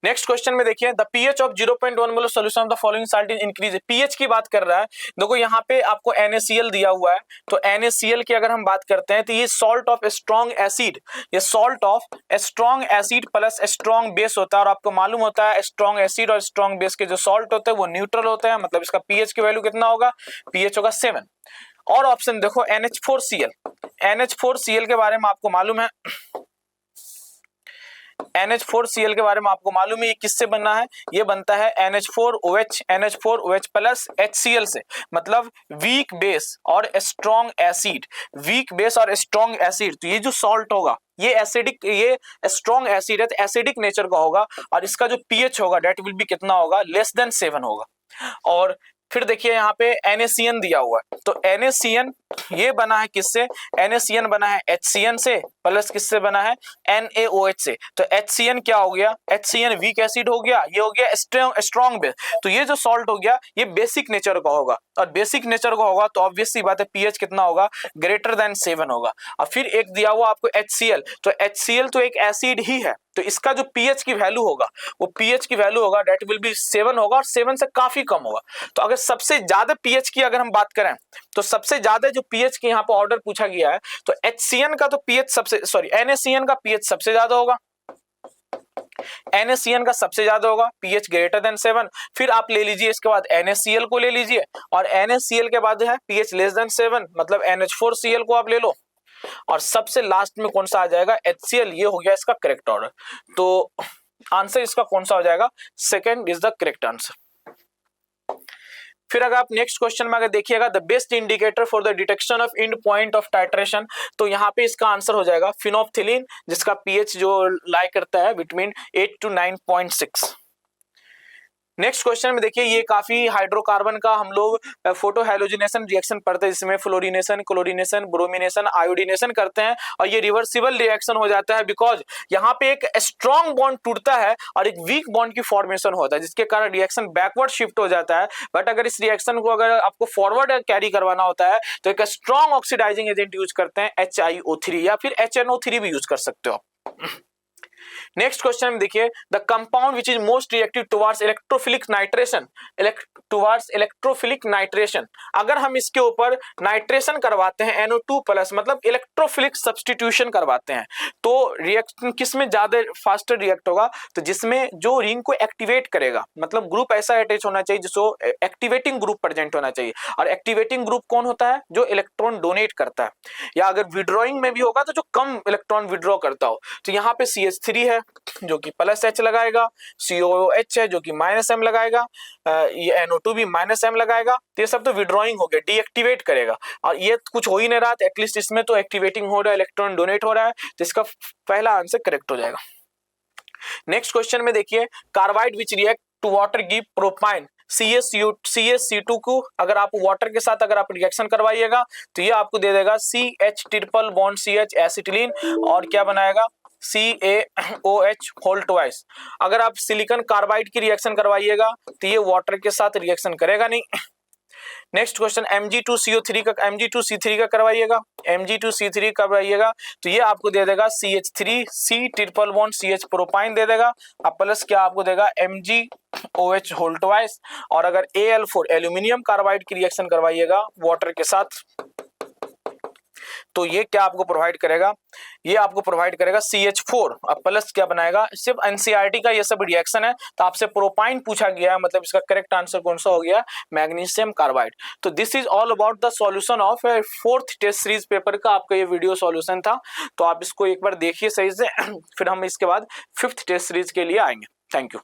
नेक्स्ट क्वेश्चन में देखिए the pH of 0.1 mole solution of the following salt increase. PH की बात कर रहा है। देखो यहाँ पे आपको NaCl दिया हुआ है, तो NaCl की अगर हम बात करते हैं तो ये सॉल्ट ऑफ स्ट्रॉन्ग एसिड, ये salt of strong acid plus strong base होता है। और आपको मालूम होता है स्ट्रॉन्ग एसिड और स्ट्रॉन्ग बेस के जो सॉल्ट होते हैं वो न्यूट्रल होते हैं, मतलब इसका पीएच की वैल्यू कितना होगा, पीएच होगा 7। और ऑप्शन देखो NH4Cl, NH4Cl के बारे में आपको मालूम है, NH4Cl के बारे में आपको मालूम है ये किससे बना है, ये बनता है NH4OH, NH4OH प्लस HCl से, मतलब वीक बेस और स्ट्रॉन्ग एसिड, वीक बेस और स्ट्रॉन्ग एसिड। तो ये जो सॉल्ट होगा ये एसिडिक, ये स्ट्रॉन्ग एसिड है तो एसिडिक नेचर का होगा, और इसका जो पीएच होगा डेट विल बी कितना होगा, लेस देन 7 होगा। और फिर देखिए यहाँ पे NaCN दिया हुआ है, तो NaCN ये बना है किससे, NaCN बना है HCN से प्लस किससे बना है, NaOH से। तो HCN क्या हो गया, HCN वीक एसिड हो गया, ये हो गया स्ट्रॉन्ग बेस। तो ये जो सॉल्ट हो गया ये बेसिक नेचर का होगा, और बेसिक नेचर का होगा तो ऑब्वियस सी बात है पीएच कितना होगा, ग्रेटर देन 7 होगा। और फिर एक दिया हुआ आपको HCl, तो HCl तो एक एसिड ही है, तो इसका जो पीएच की वैल्यू होगा वो पीएच की वैल्यू होगा डेट विल बी 7 होगा, और 7 से काफी कम होगा। तो अगर सबसे ज्यादा पीएच की अगर हम बात करें तो सबसे ज्यादा जो पीएच की यहाँ पर ऑर्डर पूछा गया है तो HCN का तो पीएच सबसे, सॉरी NaCN का पीएच सबसे ज्यादा होगा, NaCN का सबसे ज्यादा होगा, पीएच ग्रेटर देन 7। फिर आप ले लीजिए इसके बाद NaCl को ले लीजिए, और NaCl के बाद है पीएच लेस देन 7, मतलब NH4Cl को आप ले लो, और सबसे लास्ट में कौन सा आ जाएगा, HCl। ये हो गया इसका करेक्ट ऑर्डर। तो आंसर इसका कौन सा हो जाएगा, second is the correct answer. फिर अगर आप नेक्स्ट क्वेश्चन में अगर देखिएगा the best indicator for the detection of and point of titration, तो यहाँ पे इसका आंसर हो जाएगा फिनोप्थिलीन, जिसका पीएच जो लाई करता है बिटवीन 8 to 9.6। नेक्स्ट क्वेश्चन में देखिए ये काफी हाइड्रोकार्बन का हम लोग फोटो हैलोजिनेशन रिएक्शन पढ़ते हैं, जिसमें फ्लोरिनेशन, क्लोरिनेशन, ब्रोमिनेशन, आयोडीनेशन करते हैं, और ये रिवर्सिबल रिएक्शन हो जाता है बिकॉज यहाँ पे एक स्ट्रॉन्ग बॉन्ड टूटता है और एक वीक बॉन्ड की फॉर्मेशन होता है, जिसके कारण रिएक्शन बैकवर्ड शिफ्ट हो जाता है। बट अगर इस रिएक्शन को अगर आपको फॉरवर्ड कैरी करवाना होता है तो एक स्ट्रॉन्ग ऑक्सीडाइजिंग एजेंट यूज करते हैं HiO3, या फिर HNO3 भी यूज कर सकते हो। नेक्स्ट क्वेश्चन में देखिए the compound which is most reactive towards electrophilic nitration, towards electrophilic nitration, अगर हम इसके ऊपर नाइट्रेशन करवाते हैं NO2 प्लस, मतलब इलेक्ट्रोफिलिक सब्स्टिट्यूशन करवाते हैं, तो रिएक्शन किस में ज्यादा फास्टर रिएक्ट होगा, तो जिसमें जो रिंग को एक्टिवेट करेगा, मतलब ग्रुप ऐसा अटैच होना चाहिए जिसको एक्टिवेटिंग ग्रुप प्रेजेंट होना चाहिए। और एक्टिवेटिंग ग्रुप कौन होता है, जो इलेक्ट्रॉन डोनेट करता है, या अगर विड्रॉइंग में भी होगा तो जो कम इलेक्ट्रॉन विड्रॉ करता हो। तो यहाँ पे CH3 है जो कि प्लस H लगाएगा, COOH है जो कि माइनस M लगाएगा, ये NO2 भी माइनस M लगाएगा। तो ये सब तो विड्रॉइंग हो गया, डीएक्टिवेट करेगा, और ये कुछ हो ही नहीं रहा, एटलीस्ट इसमें तो एक्टिवेटिंग हो रहा है, इलेक्ट्रॉन डोनेट हो रहा है, तो इसका पहला आंसर करेक्ट हो जाएगा। नेक्स्ट क्वेश्चन में देखिए carbide which react to water give propyne CH2 को अगर आप वाटर के साथ अगर आप रिएक्शन करवाइएगा तो ये आपको दे देगा CH triple bond CH acetylene, और क्या बनाएगा CaOH होल ट्वाइस। अगर आप सिलिकॉन कार्बाइड की रिएक्शन करवाइएगा तो ये वाटर के साथ रिएक्शन करेगा नहीं। नेक्स्ट क्वेश्चन Mg2CO3 का करवाइएगा, Mg2C3 करवाइएगा तो ये आपको दे देगा CH3C triple bond CH propyne दे देगा, अब प्लस क्या आपको देगा MgOH होल ट्वाइस। और अगर Al4 एल्यूमिनियम कार्बाइड की रिएक्शन करवाइएगा वाटर के साथ तो ये क्या आपको प्रोवाइड करेगा, ये आपको प्रोवाइड करेगा CH4, अब प्लस क्या बनाएगा, सिर्फ NCERT का ये सब रिएक्शन है तो आपसे प्रोपाइन पूछा गया है, मतलब इसका करेक्ट आंसर कौन सा हो गया, मैग्नीशियम कार्बाइड। तो this is all about the solution of 4th test series paper का आपका ये वीडियो सॉल्यूशन था, तो आप इसको एक बार देखिए सही से, फिर हम इसके बाद 5th टेस्ट सीरीज के लिए आएंगे। Thank you.